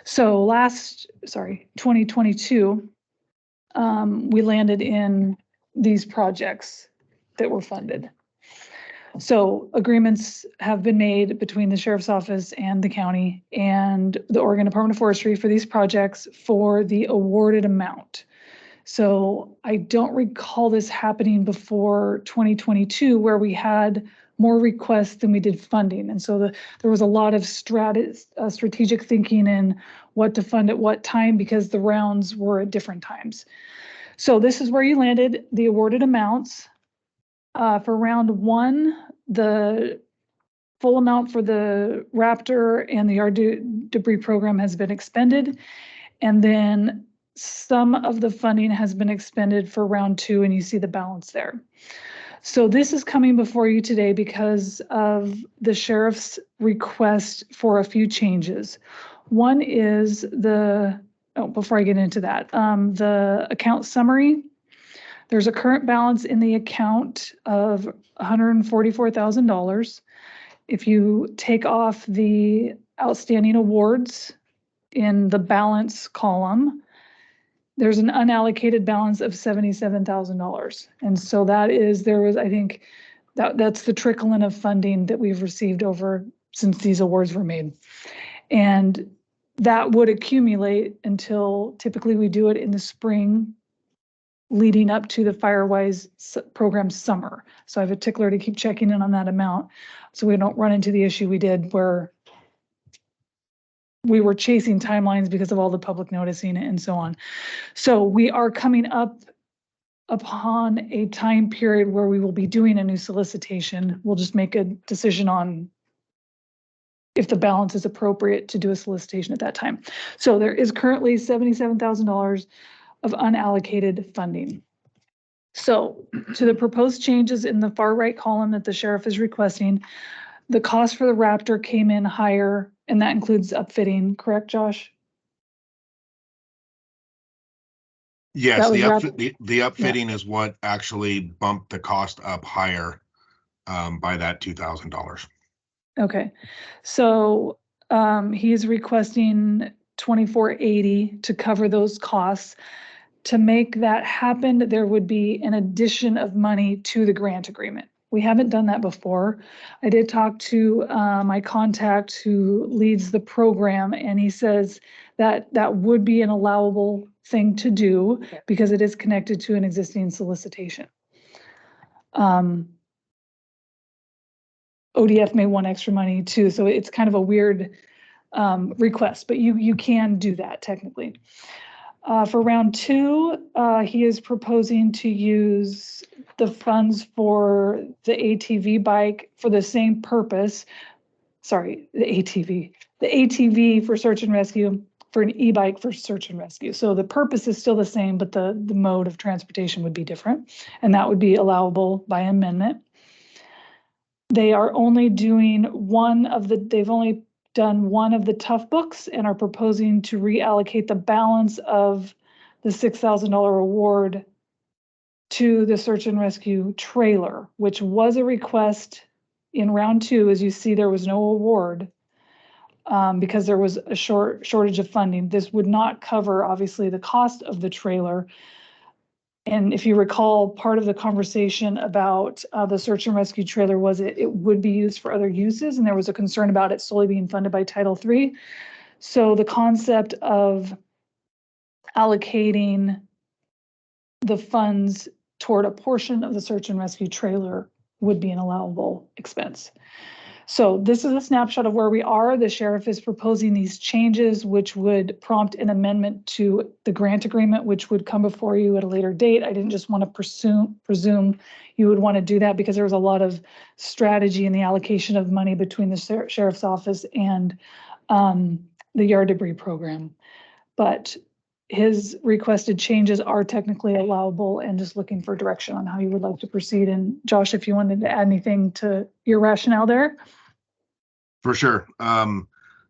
So 2022, we landed in these projects that were funded. So agreements have been made between the sheriff's office and the county and the Oregon Department of Forestry for these projects for the awarded amount. So I don't recall this happening before 2022 where we had more requests than we did funding. And so there was a lot of strategic thinking in what to fund at what time because the rounds were at different times. So this is where you landed, the awarded amounts. For round 1, the full amount for the Raptor and the yard debris program has been expended. And then some of the funding has been expended for round 2, and you see the balance there. So this is coming before you today because of the sheriff's request for a few changes. One is before I get into that, the account summary. There's a current balance in the account of $144,000. If you take off the outstanding awards in the balance column, there's an unallocated balance of $77,000. And so I think that's the trickle-in of funding that we've received since these awards were made. And that would accumulate until typically we do it in the spring leading up to the Firewise program summer. So I have a tickler to keep checking in on that amount so we don't run into the issue we did where we were chasing timelines because of all the public noticing and so on. So we are coming up upon a time period where we will be doing a new solicitation. We'll just make a decision on if the balance is appropriate to do a solicitation at that time. So there is currently $77,000 of unallocated funding. So to the proposed changes in the far right column that the sheriff is requesting, the cost for the Raptor came in higher, and that includes upfitting, correct, Josh? Yes, That was the upfitting is what actually bumped the cost up higher by that $2,000. Okay, so he is requesting $2,480 to cover those costs. To make that happen, there would be an addition of money to the grant agreement. We haven't done that before. I did talk to my contact who leads the program, and he says that that would be an allowable thing to do because it is connected to an existing solicitation. ODF may want extra money too, so it's kind of a weird request, but you can do that technically. For round 2, he is proposing to use the funds for the ATV bike for the same purpose. Sorry, the ATV for search and rescue, for an e-bike for search and rescue. So the purpose is still the same, but the mode of transportation would be different, and that would be allowable by amendment. They are only doing they've only done one of the tough books and are proposing to reallocate the balance of the $6,000 award to the search and rescue trailer, which was a request in round 2. As you see, there was no award because there was a shortage of funding. This would not cover, obviously, the cost of the trailer. And if you recall, part of the conversation about the search and rescue trailer was it would be used for other uses, and there was a concern about it solely being funded by Title III. So the concept of allocating the funds toward a portion of the search and rescue trailer would be an allowable expense. So this is a snapshot of where we are. The sheriff is proposing these changes, which would prompt an amendment to the grant agreement, which would come before you at a later date. I didn't just want to presume you would want to do that because there was a lot of strategy in the allocation of money between the sheriff's office and the yard debris program. But his requested changes are technically allowable, and just looking for direction on how you would like to proceed. And Josh, if you wanted to add anything to your rationale there. For sure.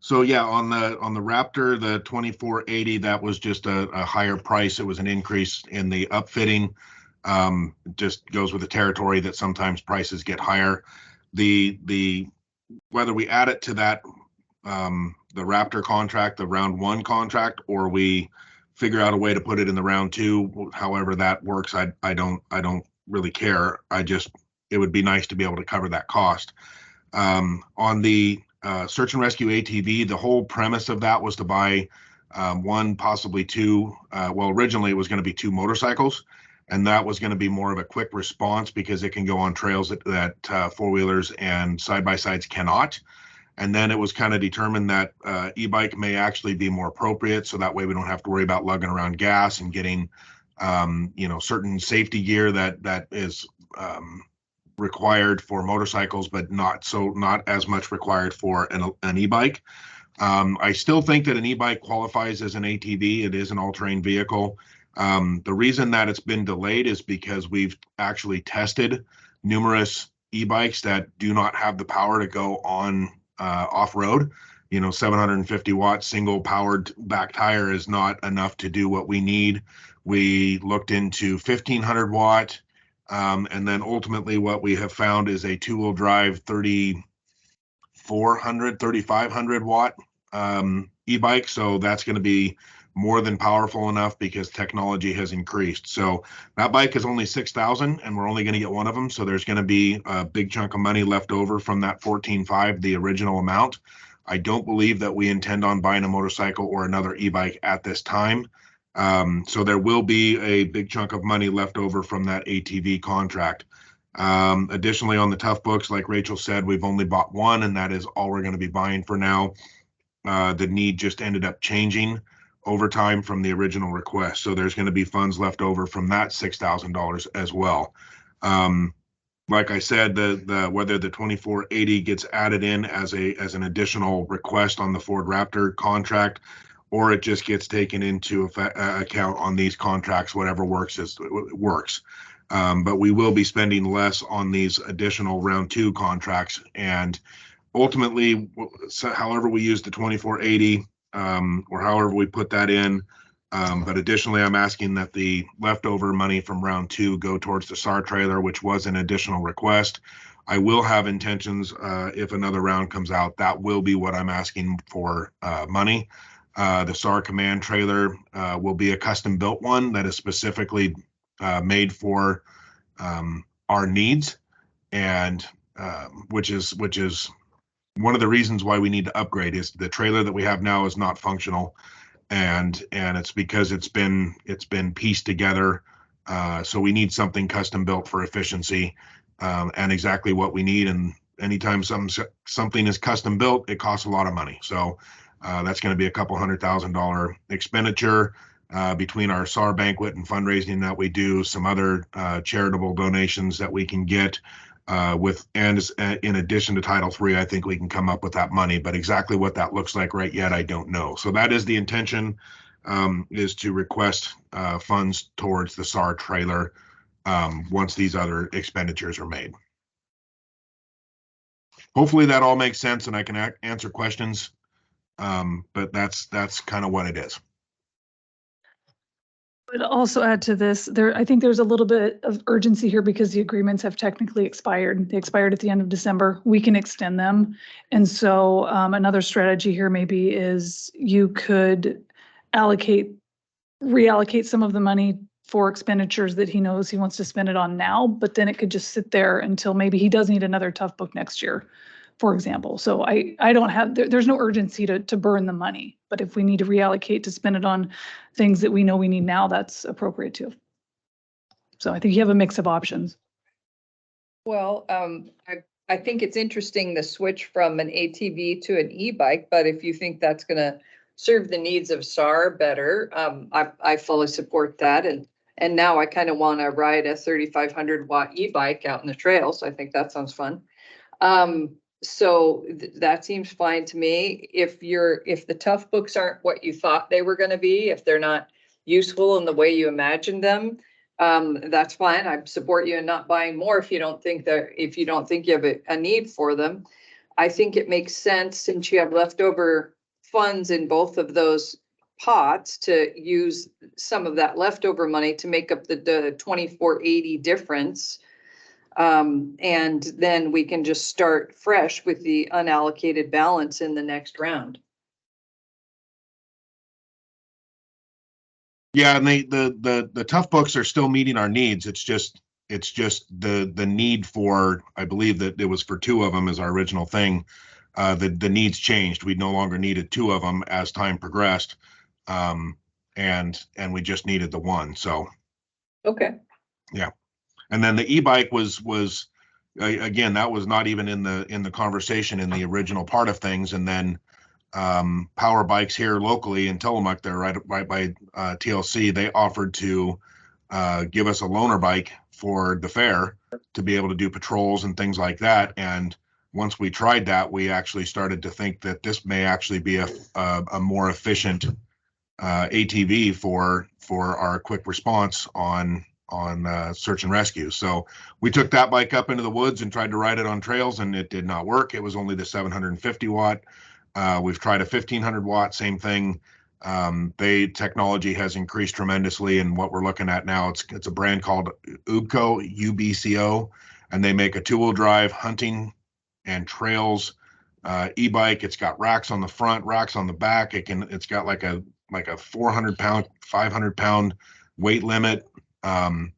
So yeah, on the Raptor, the 2480, that was just a higher price. It was an increase in the upfitting. Just goes with the territory that sometimes prices get higher. The whether we add it to that the Raptor contract, the round 1 contract, or we figure out a way to put it in the round 2, however that works, I don't really care. It would be nice to be able to cover that cost. On the search and rescue ATV, the whole premise of that was to buy 1, possibly 2. Well, originally it was going to be 2 motorcycles. And that was going to be more of a quick response because it can go on trails that four-wheelers and side-by-sides cannot. And then it was kind of determined that e-bike may actually be more appropriate. So that way we don't have to worry about lugging around gas and getting, certain safety gear that is required for motorcycles, but not as much required for an e-bike. I still think that an e-bike qualifies as an ATV. It is an all-terrain vehicle. The reason that it's been delayed is because we've actually tested numerous e-bikes that do not have the power to go on off-road. 750 watt single powered back tire is not enough to do what we need. We looked into 1500 watt, and then ultimately what we have found is a two-wheel drive 3500 watt e-bike. So that's going to be more than powerful enough because technology has increased. So that bike is only 6,000 and we're only going to get one of them. So there's going to be a big chunk of money left over from that 14.5, the original amount. I don't believe that we intend on buying a motorcycle or another e-bike at this time. So there will be a big chunk of money left over from that ATV contract. Additionally, on the Tough Books, like Rachel said, we've only bought one, and that is all we're going to be buying for now. The need just ended up changing over time from the original request. So there's going to be funds left over from that $6,000 as well. Like I said, the whether the 2480 gets added in as an additional request on the Ford Raptor contract, or it just gets taken into account on these contracts, whatever works works. But we will be spending less on these additional round 2 contracts, and ultimately, however we use the 2480, or however we put that in. But additionally, I'm asking that the leftover money from round 2 go towards the SAR trailer, which was an additional request. I will have intentions, if another round comes out, that will be what I'm asking for money. The SAR command trailer will be a custom built one that is specifically made for our needs, and which is one of the reasons why we need to upgrade. Is the trailer that we have now is not functional, and it's because it's been pieced together. So we need something custom built for efficiency, and exactly what we need. And anytime something is custom built, it costs a lot of money. So that's going to be a couple $100,000 expenditure between our SAR banquet and fundraising that we do, some other charitable donations that we can get. And in addition to Title III, I think we can come up with that money, but exactly what that looks like right yet, I don't know. So that is the intention, is to request funds towards the SAR trailer once these other expenditures are made. Hopefully that all makes sense and I can answer questions, but that's kind of what it is. But also add to this, I think there's a little bit of urgency here because the agreements have technically expired. They expired at the end of December. We can extend them. And so another strategy here maybe is you could reallocate some of the money for expenditures that he knows he wants to spend it on now, but then it could just sit there until maybe he does need another Tough Book next year, for example. So I don't have, there's no urgency to burn the money, but if we need to reallocate to spend it on things that we know we need now, that's appropriate too. So I think you have a mix of options. Well, I think it's interesting the switch from an ATV to an e-bike, but if you think that's gonna serve the needs of SAR better, I fully support that. And now I kind of want to ride a 3,500 watt e-bike out in the trail. So I think that sounds fun. So that seems fine to me. If the Tough Books aren't what you thought they were going to be, if they're not useful in the way you imagined them, that's fine. I support you in not buying more if you don't think you have a need for them. I think it makes sense, since you have leftover funds in both of those pots, to use some of that leftover money to make up the 2480 difference. And then we can just start fresh with the unallocated balance in the next round. Yeah, and the Tough Books are still meeting our needs. It's just the need for, I believe that it was for 2 of them as our original thing. The needs changed. We no longer needed 2 of them as time progressed. And we just needed the one. So Okay. And then the e-bike was again, that was not even in the conversation in the original part of things. And then Power Bikes here locally in Tillamook, they're right by TLC, they offered to give us a loaner bike for the fair to be able to do patrols and things like that. And once we tried that, we actually started to think that this may actually be a more efficient ATV for our quick response on search and rescue. So we took that bike up into the woods and tried to ride it on trails, and it did not work. It was only the 750 watt. We've tried a 1500 watt, same thing. Technology has increased tremendously, and what we're looking at now, it's a brand called UBCO, UBCO, and they make a 2-wheel drive hunting and trails e-bike. It's got racks on the front, racks on the back. It's got like a 400 pound, 500 pound weight limit. And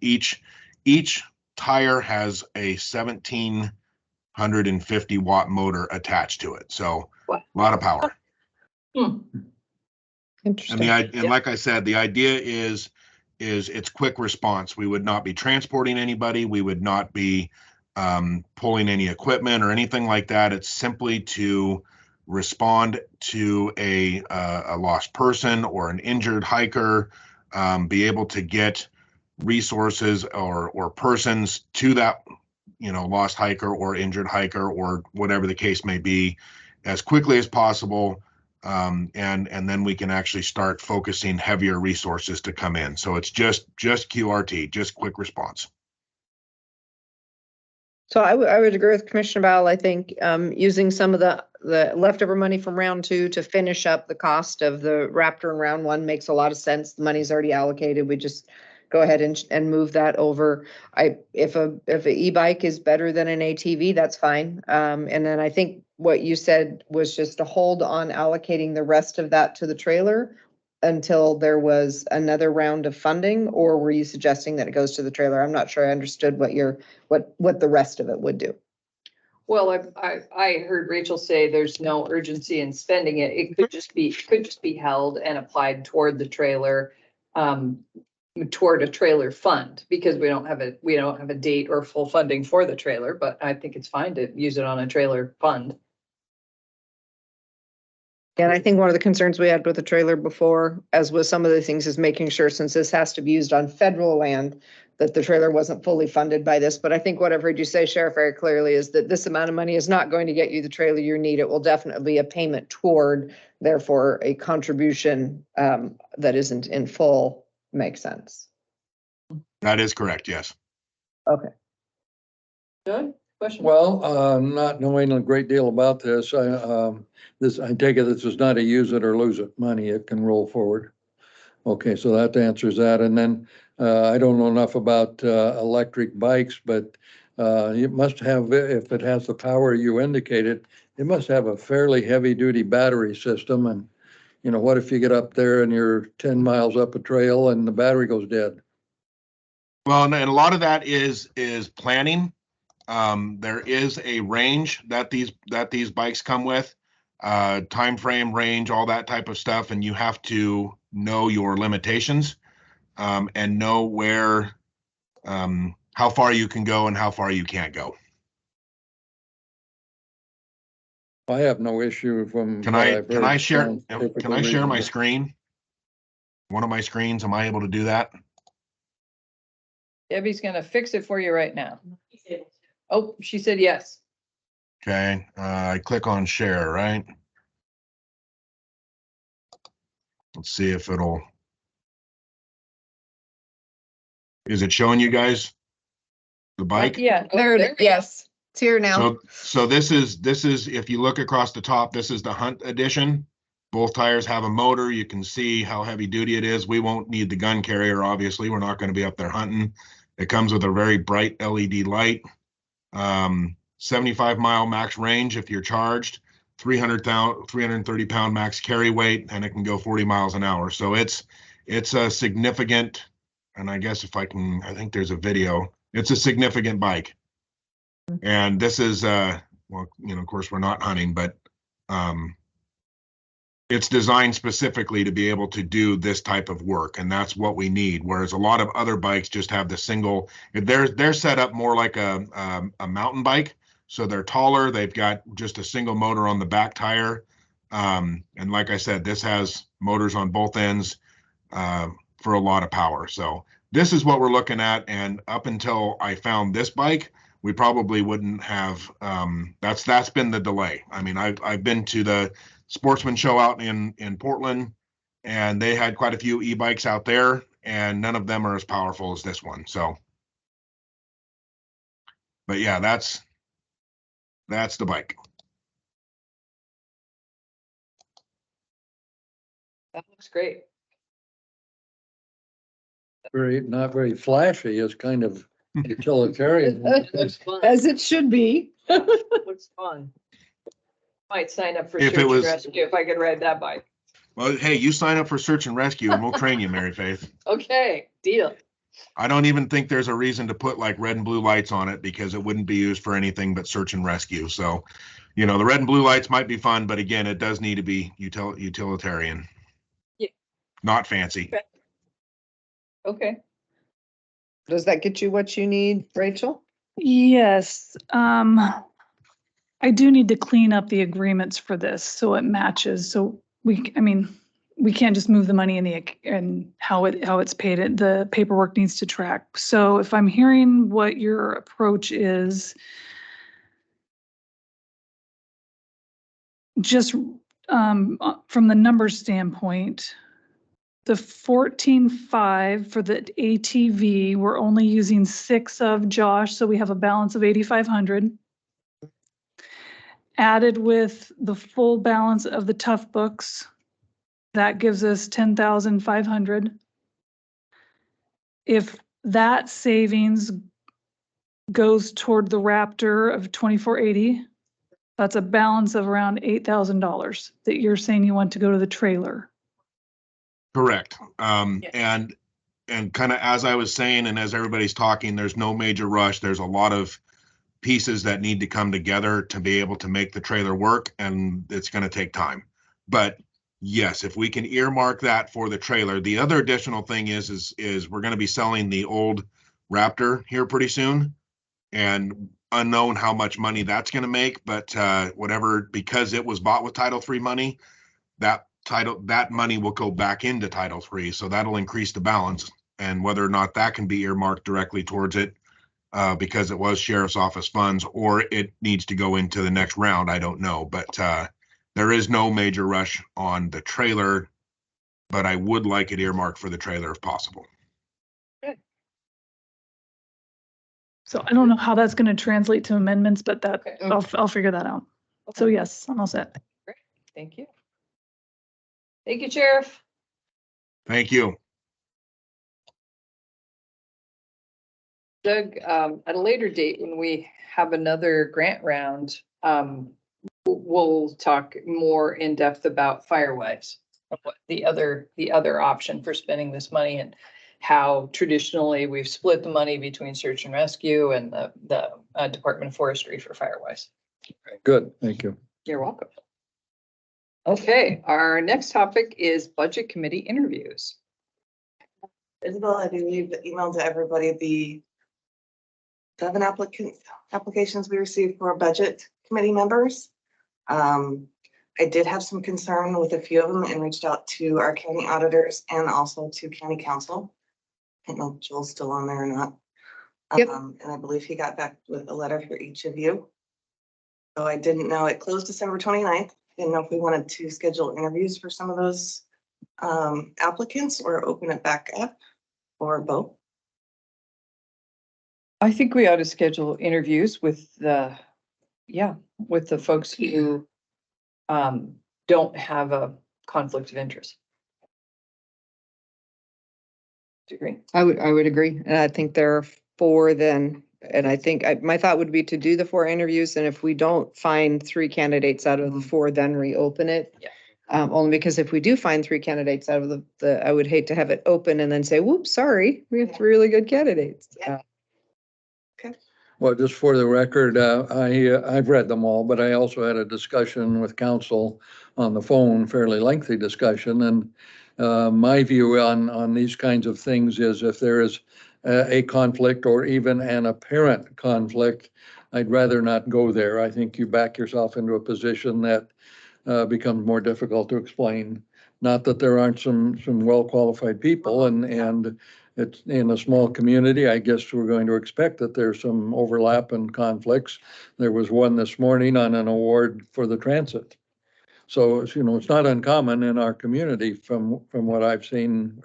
each tire has a 1750 watt motor attached to it. So a lot of power. Interesting. And like I said, the idea is it's quick response. We would not be transporting anybody. We would not be pulling any equipment or anything like that. It's simply to respond to a lost person or an injured hiker, be able to get resources or persons to that, lost hiker or injured hiker or whatever the case may be as quickly as possible. And then we can actually start focusing heavier resources to come in. So it's just QRT, just quick response. So I would agree with Commissioner Bowell. I think using some of the leftover money from round 2 to finish up the cost of the Raptor in round 1 makes a lot of sense. The money's already allocated. We just go ahead and move that over. If an e-bike is better than an ATV, that's fine. And then I think what you said was just to hold on allocating the rest of that to the trailer until there was another round of funding, or were you suggesting that it goes to the trailer? I'm not sure I understood what the rest of it would do. Well, I heard Rachel say there's no urgency in spending it. It could just be held and applied toward the trailer, toward a trailer fund, because we don't have a date or full funding for the trailer, but I think it's fine to use it on a trailer fund. And I think one of the concerns we had with the trailer before, as with some of the things, is making sure, since this has to be used on federal land, that the trailer wasn't fully funded by this. But I think what I've heard you say, Sheriff, very clearly is that this amount of money is not going to get you the trailer you need. It will definitely be a payment toward, therefore, a contribution that isn't in full. Makes sense. That is correct, yes. Okay. Good question. Well, not knowing a great deal about this, I take it this is not a use it or lose it money. It can roll forward. Okay, so that answers that. And then I don't know enough about electric bikes, but it must have, if it has the power you indicated, it must have a fairly heavy duty battery system. And what if you get up there and you're 10 miles up a trail and the battery goes dead? Well, and a lot of that is planning. There is a range that these bikes come with, time frame, range, all that type of stuff, and you have to know your limitations and know where, how far you can go and how far you can't go. I have no issue from. Can I share my screen? One of my screens, am I able to do that? Debbie's gonna fix it for you right now. Oh, she said yes. Okay, I click on share, right? Let's see if is it showing you guys the bike? Yeah. There it is. Yes, it's here now. So this is, if you look across the top, this is the Hunt edition. Both tires have a motor. You can see how heavy duty it is. We won't need the gun carrier, obviously. We're not going to be up there hunting. It comes with a very bright LED light. 75 mile max range if you're charged, 330 pound max carry weight, and it can go 40 miles an hour. So it's a significant, and I guess I think there's a video. It's a significant bike. And this is, well, of course we're not hunting, but it's designed specifically to be able to do this type of work, and that's what we need. Whereas a lot of other bikes just have the single, they're set up more like a mountain bike. So they're taller, they've got just a single motor on the back tire. And like I said, this has motors on both ends for a lot of power. So this is what we're looking at. And up until I found this bike, we probably wouldn't have, that's been the delay. I mean, I've been to the Sportsman show out in Portland, and they had quite a few e-bikes out there, and none of them are as powerful as this one. So, but yeah, that's the bike. That looks great. Not very flashy, it's kind of utilitarian. Looks fun. As it should be. Looks fun. Might sign up for If search it and was- rescue if I could ride that bike. Well, hey, you sign up for search and rescue and we'll train you, Mary Faith. Okay, deal. I don't even think there's a reason to put like red and blue lights on it because it wouldn't be used for anything but search and rescue. So, you know, the red and blue lights might be fun, but again, it does need to be utilitarian. Yeah. Not fancy. Okay. Does that get you what you need, Rachel? Yes, I do need to clean up the agreements for this so it matches. So we can't just move the money and how it's paid. The paperwork needs to track. So if I'm hearing what your approach is, just from the numbers standpoint, the 14.5 for the ATV, we're only using 6 of, Josh, so we have a balance of 8,500. Added with the full balance of the Tough Books, that gives us 10,500. If that savings goes toward the Raptor of 2480, that's a balance of around $8,000 that you're saying you want to go to the trailer. Correct. Yeah. And kind of as I was saying, and as everybody's talking, there's no major rush. There's a lot of pieces that need to come together to be able to make the trailer work, and it's going to take time. But yes, if we can earmark that for the trailer. The other additional thing is we're going to be selling the old Raptor here pretty soon, and unknown how much money that's going to make, but whatever, because it was bought with Title III money, that money will go back into Title III, so that'll increase the balance. And whether or not that can be earmarked directly towards it, because it was sheriff's office funds, or it needs to go into the next round, I don't know. But there is no major rush on the trailer, but I would like it earmarked for the trailer if possible. So I don't know how that's going to translate to amendments, but that Okay. I'll figure that out. So Okay. yes, I'm all set. Thank you. Thank you, Sheriff. Thank you. Doug, at a later date, when we have another grant round, we'll talk more in depth about Firewise. What the other option for spending this money and how traditionally we've split the money between search and rescue and the Department of Forestry for Firewise. Good, thank you. You're welcome. Okay, our next topic is budget committee interviews. Isabel, I believe the email to everybody, the 7 applications we received for budget committee members. I did have some concern with a few of them and reached out to our county auditors and also to county council. I don't know if Joel's still on there or not. Yep. And I believe he got back with a letter for each of you. So I didn't know, it closed December 29th. Didn't know if we wanted to schedule interviews for some of those applicants or open it back up or both. I think we ought to schedule interviews with the folks who don't have a conflict of interest. Do you agree? I would agree. And I think there are 4 then. And I think my thought would be to do the 4 interviews. And if we don't find 3 candidates out of the 4, then reopen it. Yeah. Only because if we do find 3 candidates out of the, I would hate to have it open and then say, whoops, sorry, we have 3 really good candidates. Yeah. Well, just for the record, I've read them all, but I also had a discussion with council on the phone, fairly lengthy discussion. And my view on these kinds of things is if there is a conflict or even an apparent conflict, I'd rather not go there. I think you back yourself into a position that becomes more difficult to explain. Not that there aren't some well-qualified people and it's in a small community. I guess we're going to expect that there's some overlap and conflicts. There was one this morning on an award for the transit. So, you know, it's not uncommon in our community from what I've seen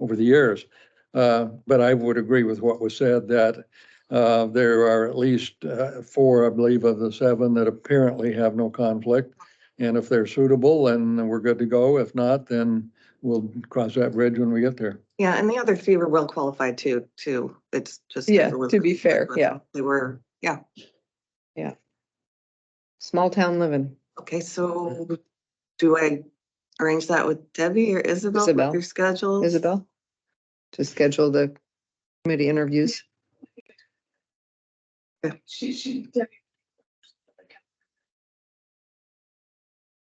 over the years. But I would agree with what was said that there are at least 4, I believe, of the 7 that apparently have no conflict. And if they're suitable, then we're good to go. If not, then we'll cross that bridge when we get there. Yeah, and the other 3 were well qualified too. It's just. Yeah, it was- to be fair, yeah. They were, yeah. Small town living. Okay, so do I arrange that with Debbie or Isabel? with Isabel. Your schedule? Isabel, to schedule the committee interviews.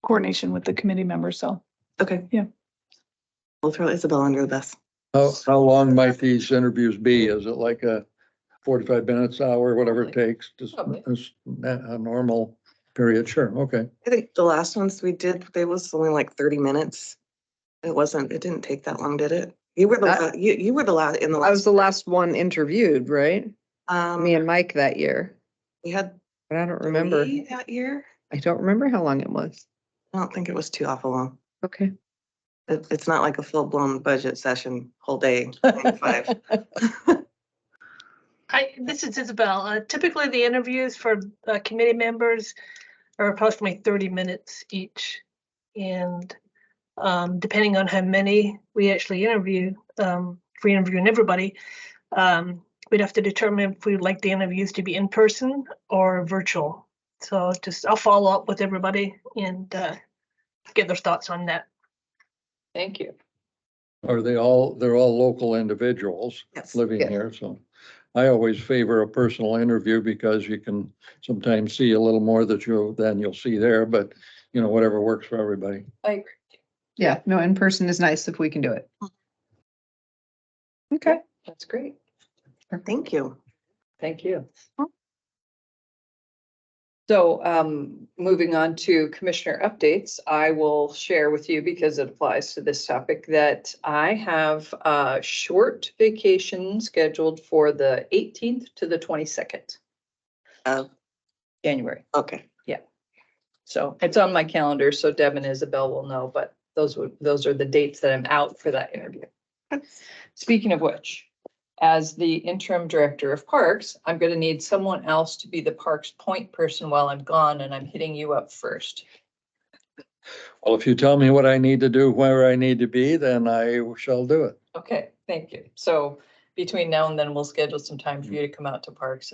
Coordination with the committee members, so. Okay. Yeah. We'll throw Isabel under the bus. How long might these interviews be? Is it like a 45 minutes, hour, whatever it takes? Just Probably. a normal period? Sure, okay. I think the last ones we did, they was only like 30 minutes. It didn't take that long, did it? You were you were the last in the I was last. the last one interviewed, right? Me and Um, Mike that year, we had but I don't remember. 3 that year. I don't remember how long it was. I don't think it was too awful long. Okay. It's not like a full-blown budget session, whole day, 9 to 5. This is Isabel. Typically, the interviews for committee members are approximately 30 minutes each. And depending on how many we actually interview, if we're interviewing everybody, we'd have to determine if we'd like the interviews to be in person or virtual. So I'll follow up with everybody and get their thoughts on that. Thank you. They're all local individuals Yes. living Yes. here, so I always favor a personal interview because you can sometimes see a little more than you'll see there, but you know, whatever works for everybody. I agree. Yeah, no, in person is nice if we can do it. Okay. That's great. Thank you. Thank you. So moving on to commissioner updates, I will share with you because it applies to this topic that I have a short vacation scheduled for the 18th to the 22nd Of January. Okay. So it's on my calendar, so Deb and Isabel will know, but those are the dates that I'm out for that interview. Speaking of which, as the interim director of parks, I'm going to need someone else to be the parks point person while I'm gone, and I'm hitting you up first. Well, if you tell me what I need to do, where I need to be, then I shall do it. Okay, thank you. So between now and then, we'll schedule some time for you to come out to parks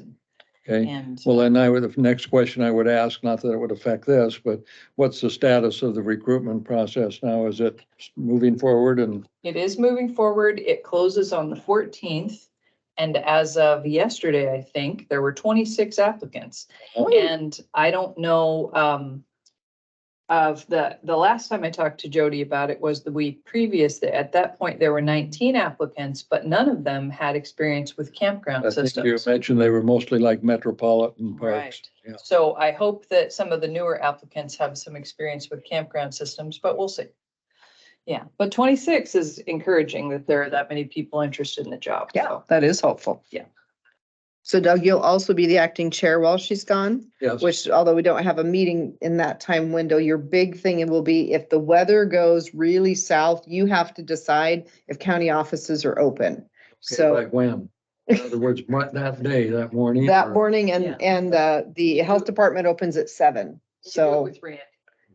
Okay. and Well, then the next question I would ask, not that it would affect this, but what's the status of the recruitment process now? Is it moving forward and? it is moving forward. It closes on the 14th. And as of yesterday, I think there were 26 applicants. And I don't know, of the last time I talked to Jody about it was the week previous. At that point, there were 19 applicants, but none of them had experience with campground I think you systems. mentioned they were mostly like metropolitan parks. Right. Yeah. So I hope that some of the newer applicants have some experience with campground systems, but we'll see. Yeah, but 26 is encouraging that there are that many people interested in the job. Yeah, So, that is helpful. Yeah. So Doug, you'll also be the acting chair while she's gone, Yes. which although we don't have a meeting in that time window, your big thing will be if the weather goes really south, you have to decide if county offices are open. Okay, So like when? In other words, that day, that morning? that or- morning Yeah. and the health department opens at 7. you do it So, with Randy.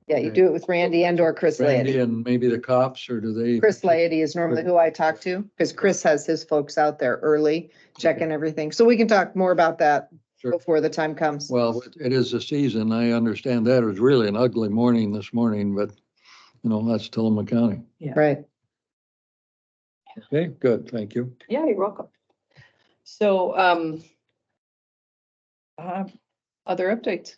yeah, you Okay. do it with Randy and or Chris Randy Laity. and maybe the cops, or do they? Chris Laity is normally who I talk to because Chris has his folks out there early checking everything. So we can talk more about that Sure. before the time comes. Well, it is the season. I understand that. It was really an ugly morning this morning, but you know, that's Tillamook County. Right. Okay, good. Thank you. Yeah, you're welcome. So, Other updates?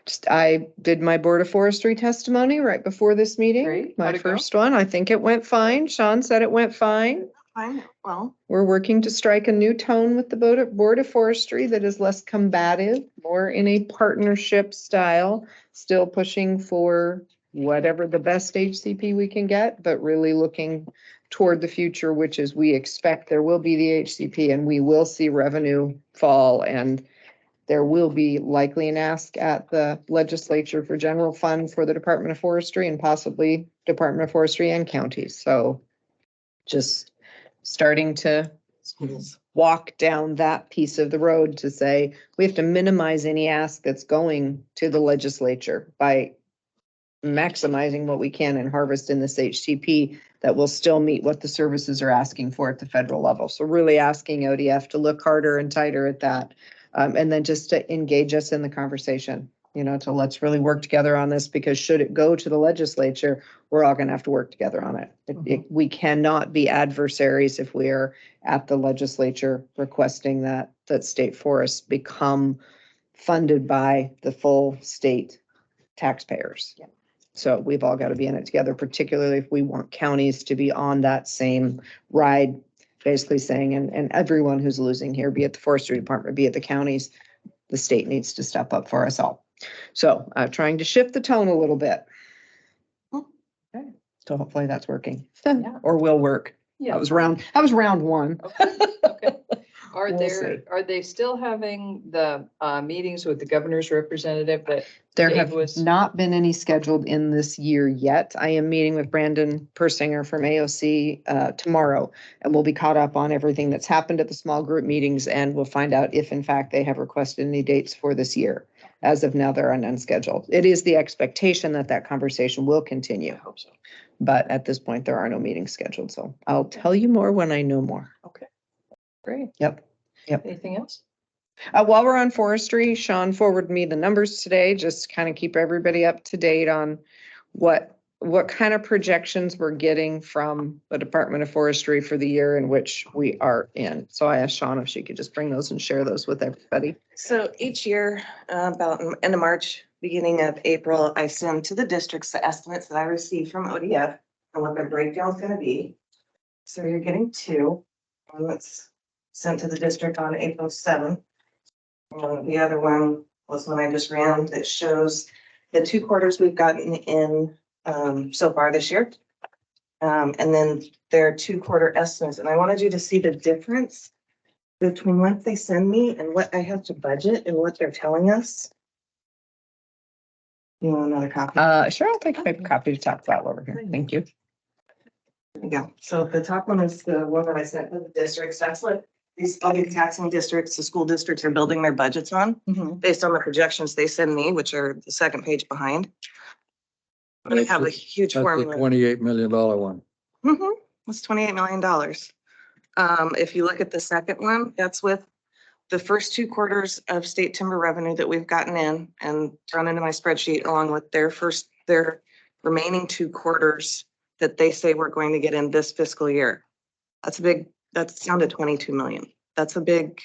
Just, I did my Board of Forestry testimony right before this meeting. Great. My How'd it go? first one. I think it went fine. Sean said it went fine. Fine, well, We're working to strike a new tone with the Board of Forestry that is less combative, more in a partnership style, still pushing for whatever the best HCP we can get, but really looking toward the future, which is we expect there will be the HCP and we will see revenue fall, and there will be likely an ask at the legislature for general fund for the Department of Forestry and possibly Department of Forestry and counties. So just starting to walk down that piece of the road to say, we have to minimize any ask that's going to the legislature by maximizing what we can and harvest in this HCP that will still meet what the services are asking for at the federal level. So really asking ODF to look harder and tighter at that. And then just to engage us in the conversation, to let's really work together on this, because should it go to the legislature, we're all gonna have to work together on it. We cannot be adversaries if we are at the legislature requesting that state forests become funded by the full state taxpayers. Yeah. So we've all got to be in it together, particularly if we want counties to be on that same ride, basically saying, and everyone who's losing here, be it the forestry department, be it the counties, the state needs to step up for us all. So trying to shift the tone a little bit. Okay. So hopefully that's working Yeah. or will work. Yeah. That was round one. Okay. Okay. We'll see. Are they still having the meetings with the governor's representative that There Dave have was- not been any scheduled in this year yet. I am meeting with Brandon Persinger from AOC tomorrow, and we'll be caught up on everything that's happened at the small group meetings, and we'll find out if in fact they have requested any dates for this year. As of now, they're unscheduled. It is the expectation that that conversation will continue. I hope so. But at this point, there are no meetings scheduled, so I'll tell you more when I know more. Okay. Great. Yep. Anything else? While we're on forestry, Sean forwarded me the numbers today, just kind of keep everybody up to date on what kind of projections we're getting from the Department of Forestry for the year in which we are in. So I asked Sean if she could just bring those and share those with everybody. so each year, about end of March, beginning of April, I send to the districts the estimates that I receive from ODF and what their breakdown is gonna be. So you're getting two. One that's sent to the district on April 7th. And the other one was one I just ran that shows the 2 quarters we've gotten in so far this year. And then their 2-quarter estimates. And I wanted you to see the difference between what they send me and what I have to budget and what they're telling us. You want another copy? Sure, I'll take a paper copy to talk about over here. Thank you. There you go. So the top one is the one that I sent to the districts. That's what these other taxing districts, the school districts are building their budgets on based on the projections they send me, which are the second page behind. And I have a huge That's the formula. $28 million one. It's $28 million. If you look at the second one, that's with the first 2 quarters of state timber revenue that we've gotten in and thrown into my spreadsheet along with their remaining 2 quarters that they say we're going to get in this fiscal year. That's down to 22 million. That's a big.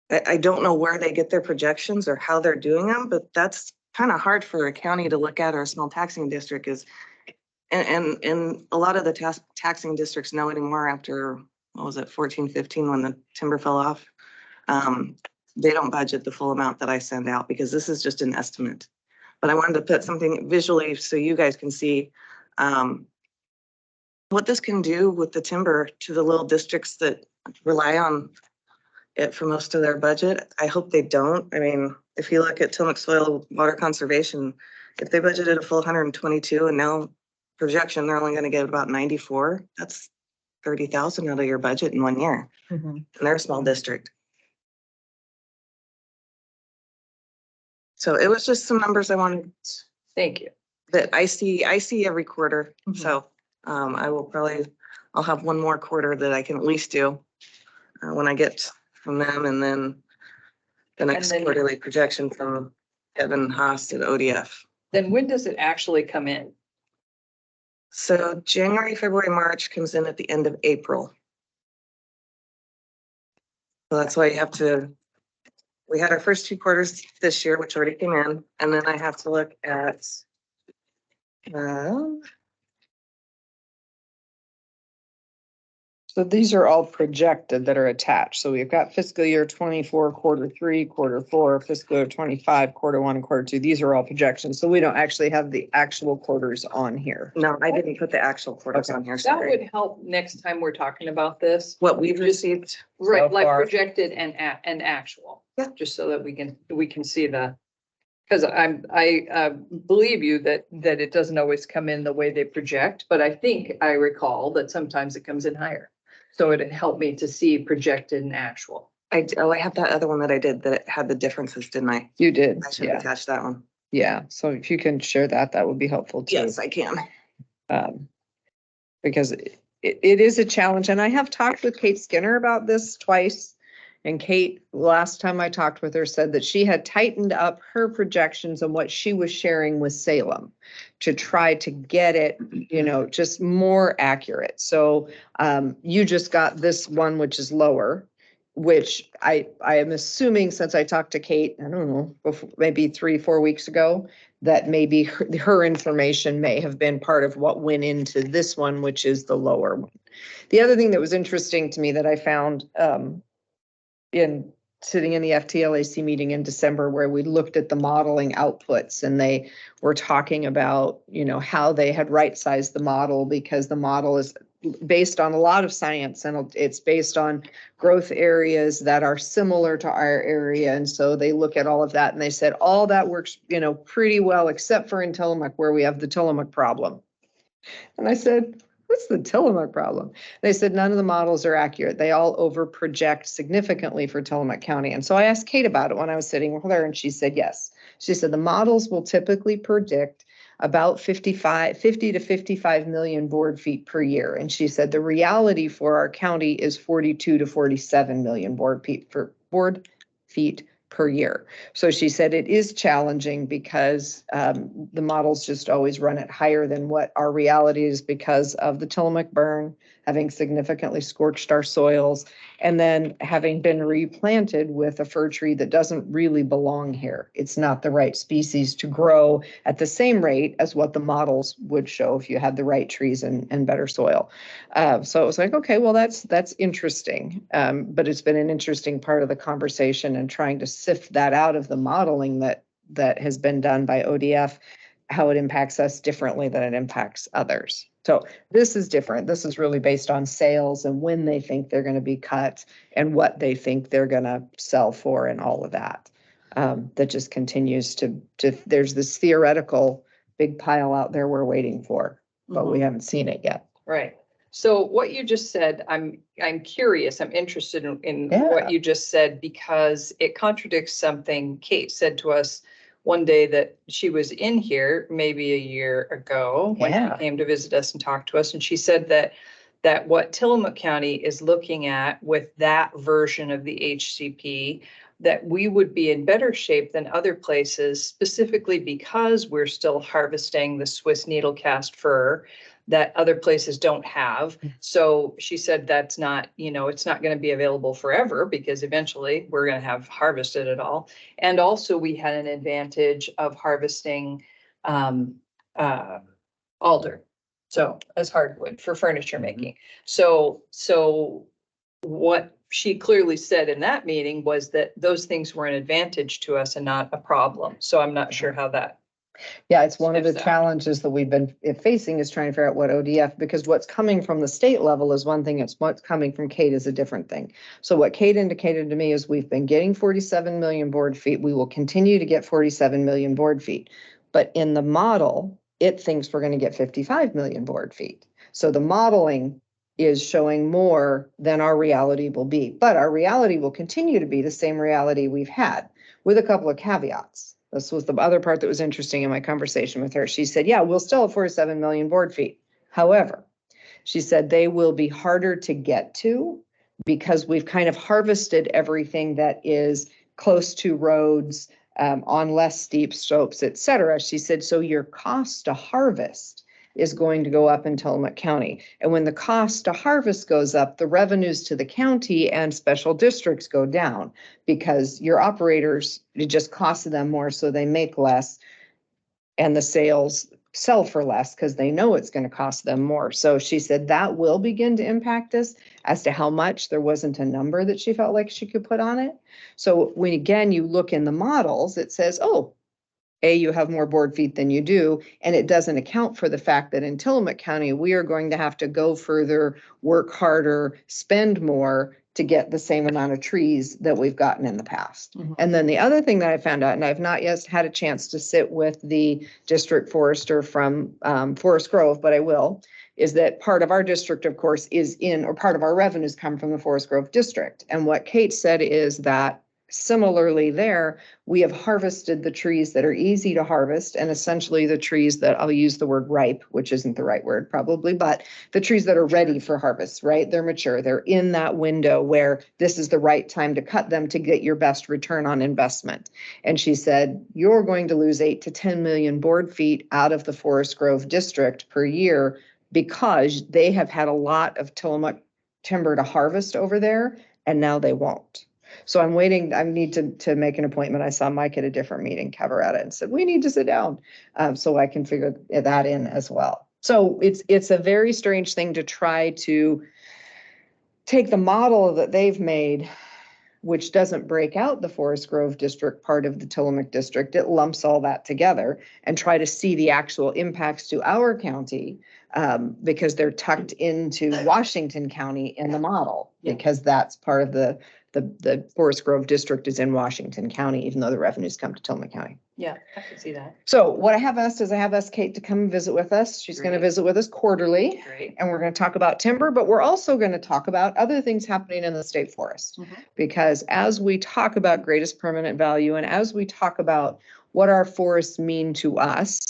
I don't know where they get their projections or how they're doing them, but that's kind of hard for a county to look at or a small taxing district is. And a lot of the taxing districts know anymore after, what was it, 14, 15, when the timber fell off. They don't budget the full amount that I send out because this is just an estimate. But I wanted to put something visually so you guys can see what this can do with the timber to the little districts that rely on it for most of their budget. I hope they don't. I mean, if you look at Tillamook Soil Water Conservation, if they budgeted a full 122 and now projection, they're only going to get about 94, that's 30,000 out of your budget in 1 year. And they're a small district. So it was just some numbers I wanted Thank you. that I see every quarter. So I'll have one more quarter that I can at least do when I get from them, and then the next then- quarterly projection from Kevin Haas at ODF. Then when does it actually come in? So January, February, March comes in at the end of April. So that's why you have to we had our first 2 quarters this year, which already came in, and then I have to look at um, So these are all projected that are attached. So we've got fiscal year 24, Q3, Q4, fiscal year 25, Q1, and Q2. These are all projections. So we don't actually have the actual quarters on here. no, I didn't put the actual quarters on here, That sorry. would help next time we're talking about this. What we've received. Right, so like far. projected and actual. Yeah. Just so that we can see the, because I believe you that it doesn't always come in the way they project, but I think I recall that sometimes it comes in higher. So it'd help me to see projected and actual. I have that other one that I did that had the differences, didn't I? You did, I should have yeah, attached that one. yeah. So if you can share that, that would be helpful too. Yes, I can. Because it is a challenge, and I have talked with Kate Skinner about this twice. And Kate, last time I talked with her, said that she had tightened up her projections on what she was sharing with Salem to try to get it, just more accurate. So you just got this one, which is lower, which I am assuming, since I talked to Kate, I don't know, maybe 3-4 weeks ago, that maybe her information may have been part of what went into this one, which is the lower one. The other thing that was interesting to me that I found in sitting in the FTLAC meeting in December, where we looked at the modeling outputs, and they were talking about, how they had right-sized the model, because the model is based on a lot of science, and it's based on growth areas that are similar to our area. And so they look at all of that, and they said, all that works, pretty well, except for in Tillamook, where we have the Tillamook problem. And I said, what's the Tillamook problem? They said none of the models are accurate. They all over project significantly for Tillamook County. And so I asked Kate about it when I was sitting with her, and she said yes. She said the models will typically predict about 50 to 55 million board feet per year. And she said the reality for our county is 42 to 47 million board feet per year. So she said it is challenging because the models just always run it higher than what our reality is, because of the Tillamook burn, having significantly scorched our soils, and then having been replanted with a fir tree that doesn't really belong here. It's not the right species to grow at the same rate as what the models would show if you had the right trees and better soil. So it was like, okay, well, that's interesting. But it's been an interesting part of the conversation, and trying to sift that out of the modeling that has been done by ODF, how it impacts us differently than it impacts others. So this is different. This is really based on sales and when they think they're going to be cut and what they think they're going to sell for, and all of that. That just continues to there's this theoretical big pile out there we're waiting for, but we haven't seen it yet. Right. So what you just said, I'm curious, I'm interested in Yeah. what you just said, because it contradicts something Kate said to us one day that she was in here maybe a year ago when Yeah. she came to visit us and talk to us. And she said that what Tillamook County is looking at with that version of the HCP, that we would be in better shape than other places, specifically because we're still harvesting the Swiss needle cast fir that other places don't have. So she said that's not, it's not going to be available forever, because eventually we're going to have harvested it all. And also we had an advantage of harvesting alder, so as hardwood for furniture making. So what she clearly said in that meeting was that those things were an advantage to us and not a problem. So I'm not sure how that. Yeah, it's one of the Sniffs out. challenges that we've been facing, is trying to figure out what ODF, because what's coming from the state level is one thing, it's what's coming from Kate is a different thing. So what Kate indicated to me is we've been getting 47 million board feet. We will continue to get 47 million board feet. But in the model, it thinks we're going to get 55 million board feet. So the modeling is showing more than our reality will be. But our reality will continue to be the same reality we've had, with a couple of caveats. This was the other part that was interesting in my conversation with her. She said, yeah, we'll still have 47 million board feet. However, she said they will be harder to get to, because we've kind of harvested everything that is close to roads, on less steep slopes, et cetera. She said, so your cost to harvest is going to go up in Tillamook County. And when the cost to harvest goes up, the revenues to the county and special districts go down because your operators, it just costs them more, so they make less. And the sales sell for less because they know it's going to cost them more. So she said that will begin to impact us. As to how much, there wasn't a number that she felt like she could put on it. So when again, you look in the models, it says, oh, you have more board feet than you do. And it doesn't account for the fact that in Tillamook County, we are going to have to go further, work harder, spend more to get the same amount of trees that we've gotten in the past. Mhm. And then the other thing that I found out, and I've not yet had a chance to sit with the district forester from Forest Grove, but I will, is that part of our district, of course, is in, or part of our revenues come from the Forest Grove district. And what Kate said is that similarly there, we have harvested the trees that are easy to harvest, and essentially the trees that, I'll use the word ripe, which isn't the right word probably, but the trees that are ready for harvest, right? They're mature. They're in that window where this is the right time to cut them to get your best return on investment. And she said, you're going to lose 8 to 10 million board feet out of the Forest Grove district per year because they have had a lot of Tillamook timber to harvest over there, and now they won't. So I'm waiting, I need to make an appointment. I saw Mike at a different meeting, Cavaretta, and said, we need to sit down so I can figure that in as well. So it's a very strange thing to try to take the model that they've made, which doesn't break out the Forest Grove district part of the Tillamook district. It lumps all that together and try to see the actual impacts to our county because they're tucked into Washington County in the model, because that's part of the Forest Grove district is in Washington County, even though the revenues come to Tillamook County. Yeah, I can see that. So what I have asked is I have asked Kate to come and visit with us. She's going to Great. visit with us quarterly. Great. And we're going to talk about timber, but we're also going to talk about other things happening in the state forest. Mhm. Because as we talk about greatest permanent value and as we talk about what our forests mean to us,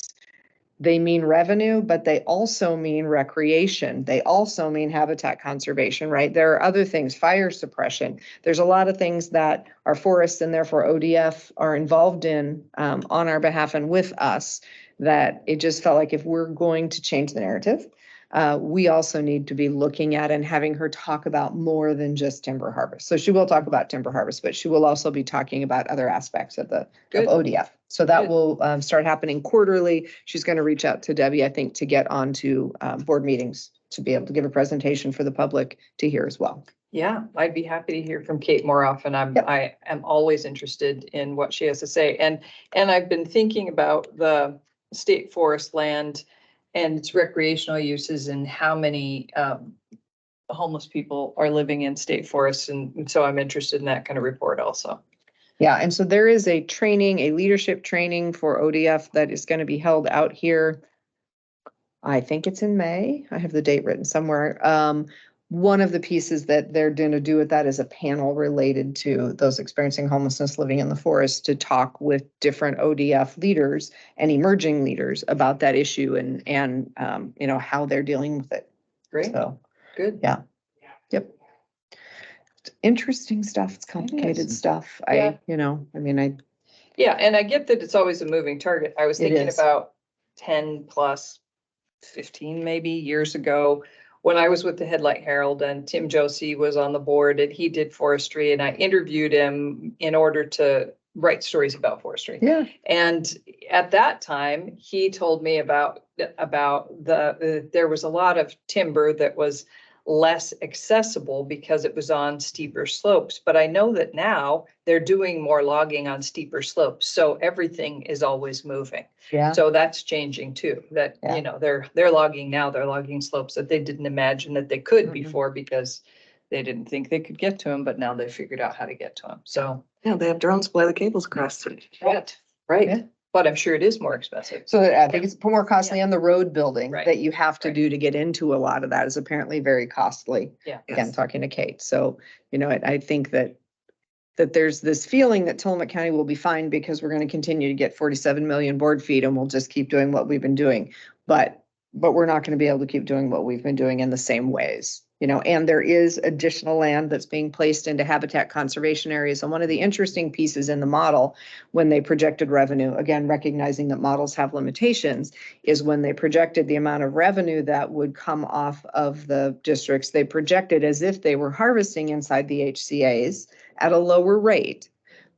they mean revenue, but they also mean recreation. They also mean habitat conservation, right? There are other things, fire suppression. There's a lot of things that our forests and therefore ODF are involved in on our behalf and with us, that it just felt like if we're going to change the narrative, we also need to be looking at and having her talk about more than just timber harvest. So she will talk about timber harvest, but she will also be talking about other aspects of Good. ODF. So that Good. will start happening quarterly. She's going to reach out to Debbie, I think, to get onto board meetings to be able to give a presentation for the public to hear as well. Yeah, I'd be happy to hear from Kate more often. Yep. I am always interested in what she has to say. And I've been thinking about the state forest land and its recreational uses and how many homeless people are living in state forests. And so I'm interested in that kind of report also. Yeah, and so there is a training, a leadership training for ODF that is going to be held out here. I think it's in May. I have the date written somewhere. One of the pieces that they're going to do with that is a panel related to those experiencing homelessness living in the forest to talk with different ODF leaders and emerging leaders about that issue and you know, how they're dealing with it. Great, So, good. yeah. Yep. It's interesting stuff. It's complicated stuff. Yeah. Yeah, and I get that it's always a moving target. I was It thinking is. about 10 plus 15 maybe years ago when I was with the Headlight Herald and Tim Josie was on the board and he did forestry and I interviewed him in order to write stories about forestry. Yeah. And at that time, he told me about there was a lot of timber that was less accessible because it was on steeper slopes. But I know that now they're doing more logging on steeper slopes. So everything is always moving. Yeah. So that's changing too, that, Yeah. you know, they're logging now, they're logging slopes that they didn't imagine that they could Mhm. before because they didn't think they could get to them, but now they figured out how to get to them. So. Yeah, they have drones fly the cables across. Right, Yeah. right. But I'm sure it is more expensive. So I think it's more costly on the road building Right. that you have to Right. do to get into a lot of that is apparently very costly. Yeah. Again, Yes. talking to Kate. So, you know, I think that there's this feeling that Tillamook County will be fine because we're going to continue to get 47 million board feet and we'll just keep doing what we've been doing. But we're not going to be able to keep doing what we've been doing in the same ways. You know, and there is additional land that's being placed into habitat conservation areas. And one of the interesting pieces in the model, when they projected revenue, again, recognizing that models have limitations, is when they projected the amount of revenue that would come off of the districts, they projected as if they were harvesting inside the HCAs at a lower rate,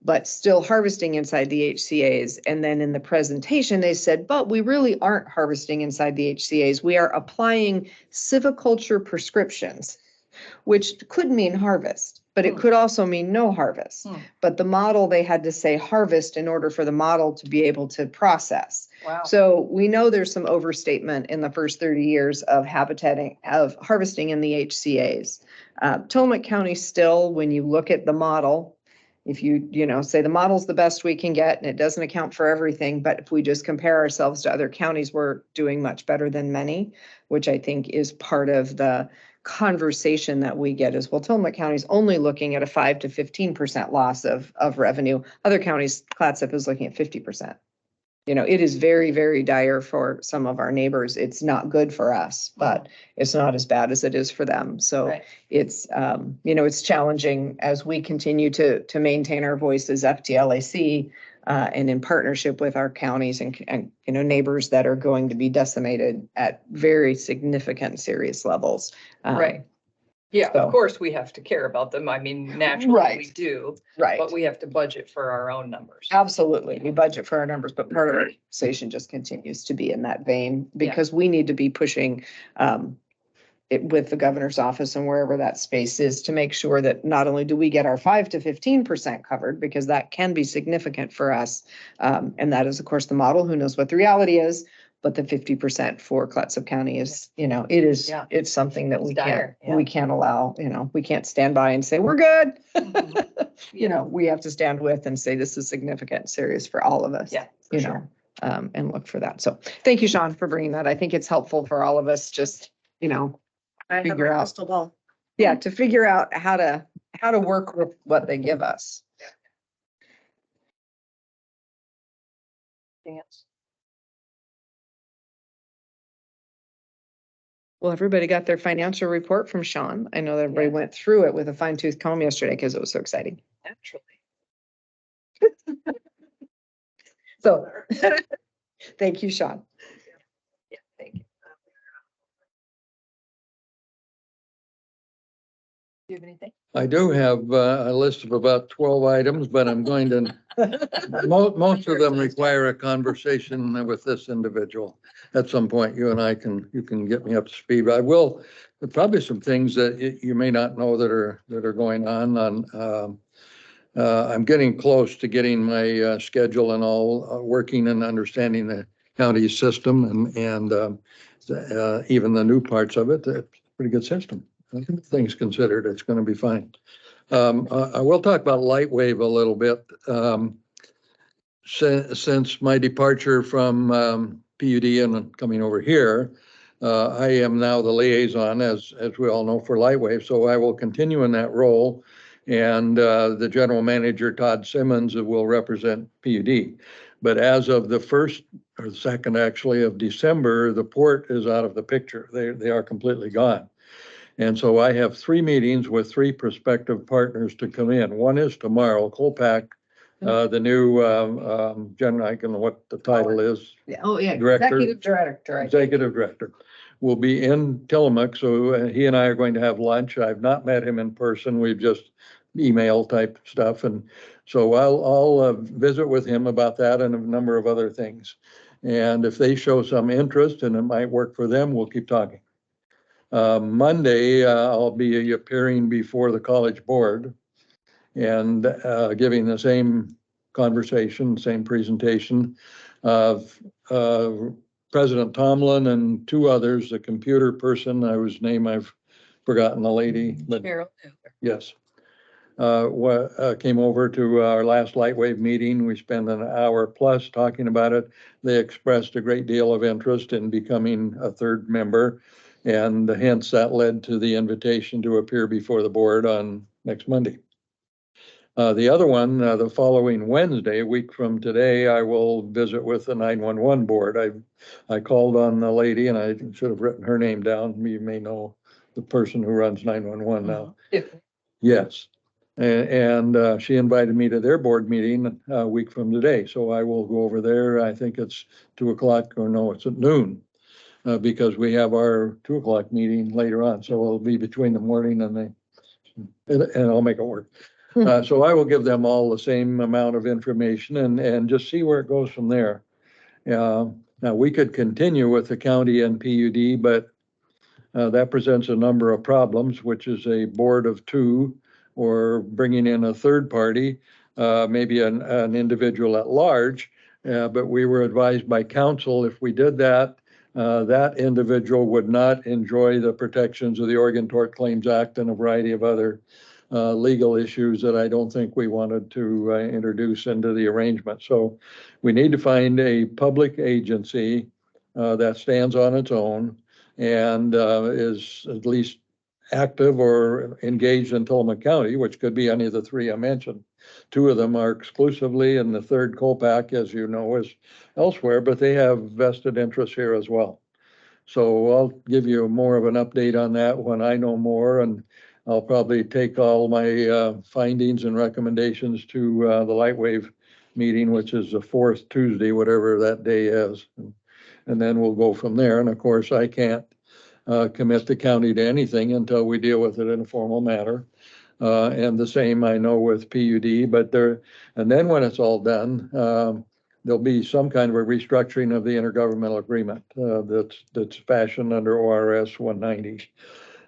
but still harvesting inside the HCAs. And then in the presentation, they said, but we really aren't harvesting inside the HCAs. We are applying silviculture prescriptions, which could mean harvest, but it could also mean no harvest. But the model, they had to say harvest in order for the model to be able to process. Wow. So we know there's some overstatement in the first 30 years of harvesting in the HCAs. Tillamook County still, when you look at the model, if you say the model's the best we can get and it doesn't account for everything, but if we just compare ourselves to other counties, we're doing much better than many, which I think is part of the conversation that we get as well. Tillamook County is only looking at a 5 to 15% loss of revenue. Other counties, Clatsop is looking at 50%. You know, it is very, very dire for some of our neighbors. It's not good for us, but it's not as bad as it is for them. So Right. it's, it's challenging as we continue to maintain our voice as FTLAC and in partnership with our counties and neighbors that are going to be decimated at very significant, serious levels. Right. Yeah, so- of course, we have to care about them. I mean, naturally we Right. do, Right. but we have to budget for our own numbers. Absolutely. We budget for our numbers, but part of our conversation just continues to be in that vein because we need to be pushing it with the governor's office and wherever that space is to make sure that not only do we get our 5 to 15% covered, because that can be significant for us. And that is, of course, the model. Who knows what the reality is? But the 50% for Clatsop County is, Yeah. it's something that It's we dire, yeah. we can't allow, we can't stand by and say, we're good. Mhm. We have to stand with and say, this is significant, and serious for all of us. Yeah, for sure. And look for that. So thank you, Sean, for bringing that. I think it's helpful for all of us, just, I have Figure my out. crystal ball. yeah, to figure out how to work with what they give us. Dance. Well, everybody got their financial report from Sean. I know that everybody Yes. went through it with a fine tooth comb yesterday because it was so exciting. Naturally. So, thank you, Sean. Yeah, thank you. Do you have anything? I do have a list of about 12 items, but I'm going to, most of them require a conversation with this individual. At some point, you can get me up to speed. But I will, there are probably some things that you may not know that are going on. I'm getting close to getting my schedule and all working and understanding the county system and even the new parts of it. It's a pretty good system. Things considered, it's going to be fine. I will talk about Lightwave a little bit. Since my departure from PUD and coming over here, I am now the liaison, as we all know, for Lightwave. So I will continue in that role. And the general manager, Todd Simmons, will represent PUD. But as of the 1st or the 2nd, actually, of December, the port is out of the picture. They are completely gone. And so I have 3 meetings with 3 prospective partners to come in. One is tomorrow, Colpack, the new general, I don't know what the title is. Oh, yeah. Director. Executive director. Will be in Tillamook, so he and I are going to have lunch. I've not met him in person. We've just email type stuff. And so I'll visit with him about that and a number of other things. And if they show some interest and it might work for them, we'll keep talking. Monday, I'll be appearing before the college board and giving the same conversation, same presentation of President Tomlin and 2 others, the computer person, whose name I've forgotten, the lady, but Cheryl. yes. Came over to our last Lightwave meeting. We spent an hour plus talking about it. They expressed a great deal of interest in becoming a 3rd member. And hence that led to the invitation to appear before the board on next Monday. The other one, the following Wednesday, a week from today, I will visit with the 911 board. I called on the lady and I should have written her name down. You may know the person who runs 911 now. If Yes. And she invited me to their board meeting a week from today, so I will go over there. I think it's 2:00, or no, it's at noon. Because we have our 2:00 meeting later on, so it'll be between the morning and I'll make it work. So I will give them all the same amount of information and just see where it goes from there. Now, we could continue with the county and PUD, but that presents a number of problems, which is a board of two, or bringing in a third party, maybe an individual at large. But we were advised by council, if we did that, that individual would not enjoy the protections of the Oregon Tort Claims Act and a variety of other legal issues that I don't think we wanted to introduce into the arrangement. So we need to find a public agency that stands on its own and is at least active or engaged in Tillamook County, which could be any of the three I mentioned. Two of them are exclusively, and the third, Colpack, as you know, is elsewhere, but they have vested interests here as well. So I'll give you more of an update on that when I know more, and I'll probably take all my findings and recommendations to the Lightwave meeting, which is the fourth Tuesday, whatever that day is. And then we'll go from there. And of course, I can't commit the county to anything until we deal with it in a formal manner. And the same I know with PUD, and then when it's all done, there'll be some kind of a restructuring of the intergovernmental agreement that's fashioned under ORS 190.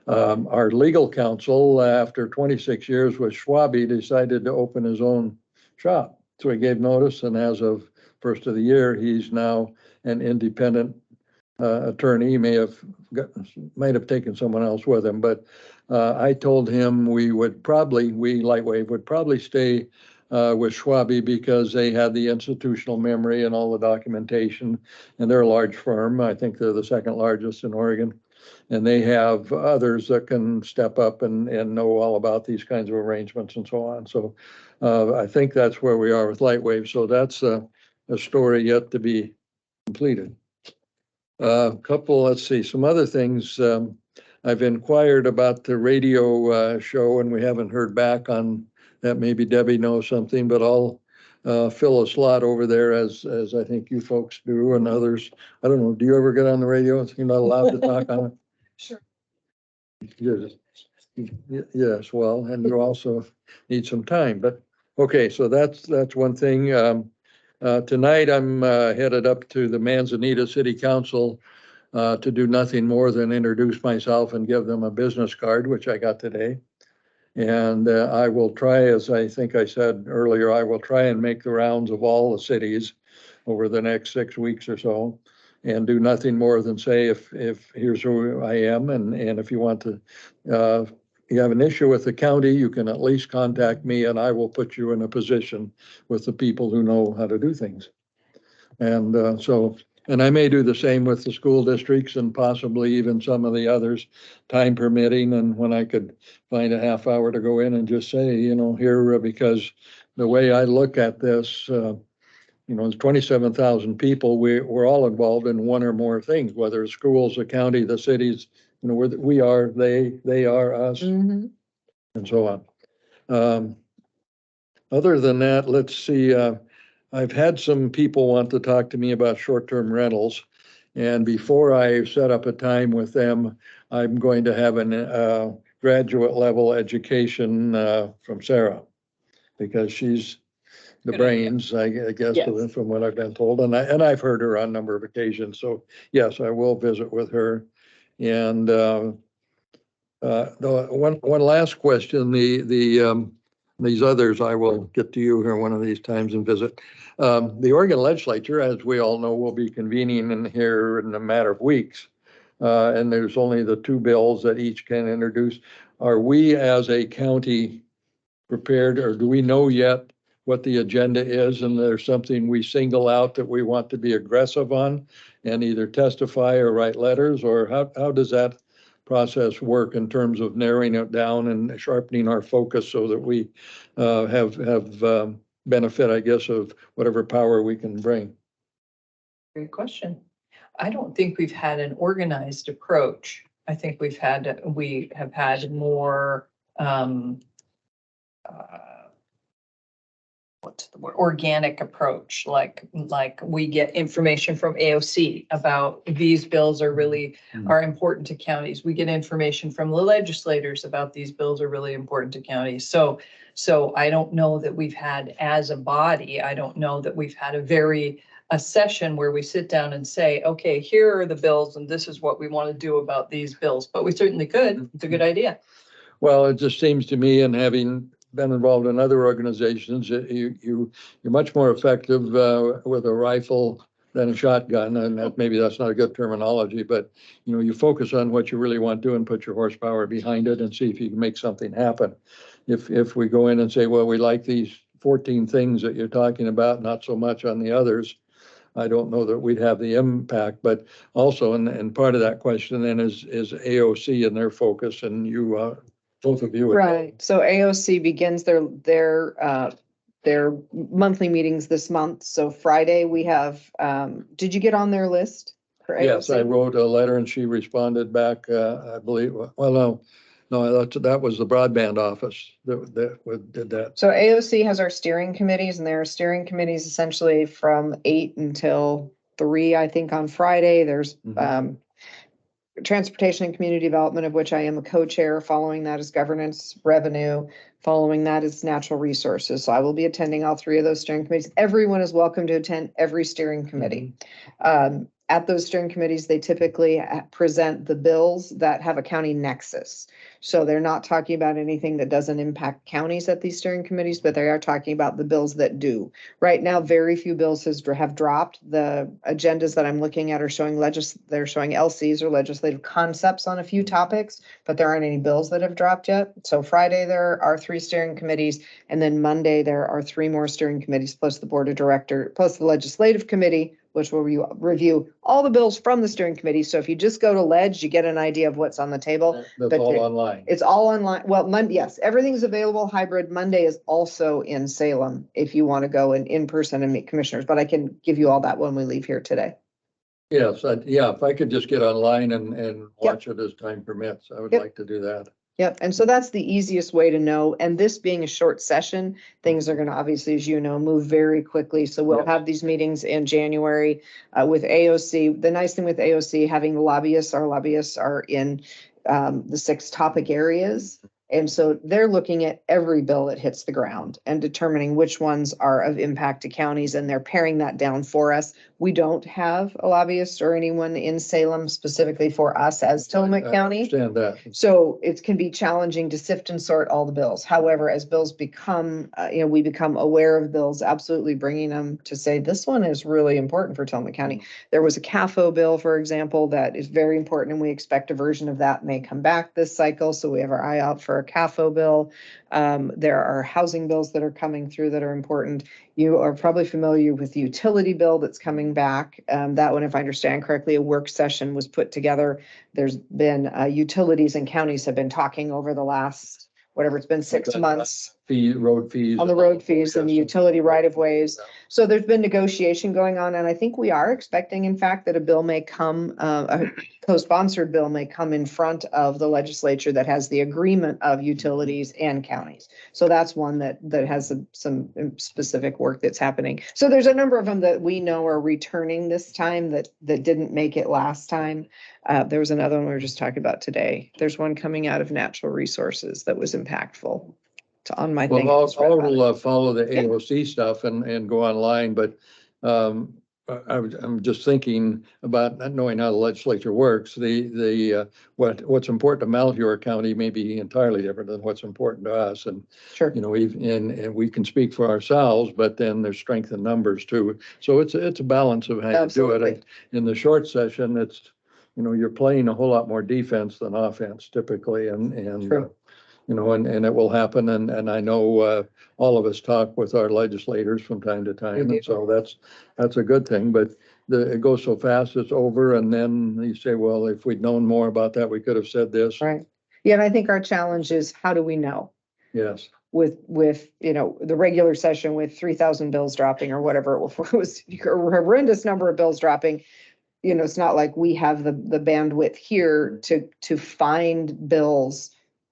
Our legal counsel, after 26 years with Schwabe, decided to open his own shop. So he gave notice, and as of first of the year, he's now an independent attorney. He might have taken someone else with him, but I told him we Lightwave would probably stay with Schwabe because they had the institutional memory and all the documentation, and they're a large firm. I think they're the second largest in Oregon, and they have others that can step up and know all about these kinds of arrangements and so on. So I think that's where we are with Lightwave. So that's a story yet to be completed. Let's see, some other things. I've inquired about the radio show, and we haven't heard back on that. Maybe Debbie knows something, but I'll fill a slot over there as I think you folks do and others. I don't know, do you ever get on the radio? You're not allowed to talk on it? Sure. Yes, well, and you also need some time, but okay, so that's one thing. Tonight, I'm headed up to the Manzanita City Council to do nothing more than introduce myself and give them a business card, which I got today. And I will try, as I think I said earlier, I will try and make the rounds of all the cities over the next 6 weeks or so, and do nothing more than say, if here's who I am, and if you want to, you have an issue with the county, you can at least contact me, and I will put you in a position with the people who know how to do things. And and I may do the same with the school districts and possibly even some of the others, time permitting, and when I could find a half hour to go in and just say, here, because the way I look at this, it's 27,000 people. We're all involved in one or more things, whether it's schools, the county, the cities, we are, they are us, and so on. Other than that, let's see, I've had some people want to talk to me about short-term rentals. And before I set up a time with them, I'm going to have a graduate level education from Sarah, because she's the Good idea. brains, I guess, Yes. from what I've been told. And I've heard her on a number of occasions. So yes, I will visit with her. And one last question, these others, I will get to you here one of these times and visit. The Oregon legislature, as we all know, will be convening in here in a matter of weeks. And there's only the two bills that each can introduce. Are we as a county prepared, or do we know yet what the agenda is, and there's something we single out that we want to be aggressive on and either testify or write letters, or how does that process work in terms of narrowing it down and sharpening our focus so that we have benefit, I guess, of whatever power we can bring? Great question. I don't think we've had an organized approach I think we have had more, what's the word, organic approach, like we get information from AOC about these bills are really, are important to counties. We get information from the legislators about these bills are really important to counties. So I don't know that we've had, as a body, I don't know that we've had a session where we sit down and say, okay, here are the bills and this is what we want to do about these bills, but we certainly could. It's a good idea. Well, it just seems to me, and having been involved in other organizations, you're much more effective with a rifle than a shotgun, and maybe that's not a good terminology, but you focus on what you really want to do and put your horsepower behind it and see if you can make something happen. If we go in and say, well, we like these 14 things that you're talking about, not so much on the others, I don't know that we'd have the impact. But also, and part of that question then is AOC and their focus, and you, both of you. Right. So AOC begins their monthly meetings this month. So Friday we have, did you get on their list for AOC? Yes, I wrote a letter and she responded back, I believe, well, no, that was the broadband office that did that. So AOC has our steering committees, and there are steering committees essentially from 8 until 3, I think, on Friday. There's Transportation and Community Development, of which I am a co-chair. Following that is Governance, Revenue. Following that is Natural Resources. So I will be attending all 3 of those steering committees. Everyone is welcome to attend every steering committee. At those steering committees, they typically present the bills that have a county nexus. So they're not talking about anything that doesn't impact counties at these steering committees, but they are talking about the bills that do. Right now, very few bills have dropped. The agendas that I'm looking at are showing they're showing LCs or legislative concepts on a few topics, but there aren't any bills that have dropped yet. So Friday, there are 3 steering committees, and then Monday, there are 3 more steering committees, plus the board of directors, plus the legislative committee, which will review all the bills from the steering committee. So if you just go to Ledge, you get an idea of what's on the table. That's But all online. It's all online. Well, Monday, yes, everything's available hybrid. Monday is also in Salem if you want to go in person and meet commissioners, but I can give you all that when we leave here today. Yes, yeah, if I could just get online and watch it as time permits, I would like to do that. Yep. And so that's the easiest way to know. And this being a short session, things are going to obviously, as you know, move very quickly. So we'll have these meetings in January with AOC. The nice thing with AOC, having the lobbyists, our lobbyists are in the 6 topic areas. And so they're looking at every bill that hits the ground and determining which ones are of impact to counties, and they're paring that down for us. We don't have a lobbyist or anyone in Salem specifically for us as Tillamook County. I understand that. So it can be challenging to sift and sort all the bills. However, as bills become, we become aware of bills, absolutely bringing them to say, this one is really important for Tillamook County. There was a CAFO bill, for example, that is very important, and we expect a version of that may come back this cycle. So we have our eye out for a CAFO bill. There are housing bills that are coming through that are important. You are probably familiar with the utility bill that's coming back. That one, if I understand correctly, a work session was put together. There's been utilities and counties have been talking over the last, whatever it's been, 6 months. Road fees. On the road fees and the utility right of ways. So there's been negotiation going on, and I think we are expecting, in fact, that a bill may come, a co-sponsored bill may come in front of the legislature that has the agreement of utilities and counties. So that's one that has some specific work that's happening. So there's a number of them that we know are returning this time that didn't make it last time. There was another one we were just talking about today. There's one coming out of Natural Resources that was impactful. On my thing. Well, I'll follow the AOC stuff and go online, but I'm just thinking about not knowing how the legislature works. What's important to Malheur County may be entirely different than what's important to us. And sure, and we can speak for ourselves, but then there's strength in numbers too. So it's a balance of how absolutely. you do it. In the short session, it's you're playing a whole lot more defense than offense typically, and True. And it will happen. And I know all of us talk with our legislators from time to time. And so that's a good thing. But it goes so fast, it's over. And then you say, well, if we'd known more about that, we could have said this. Right. Yeah. And I think our challenge is, how do we know? Yes. With the regular session with 3,000 bills dropping or whatever it was, a horrendous number of bills dropping. you know, it's not like we have the bandwidth here to find bills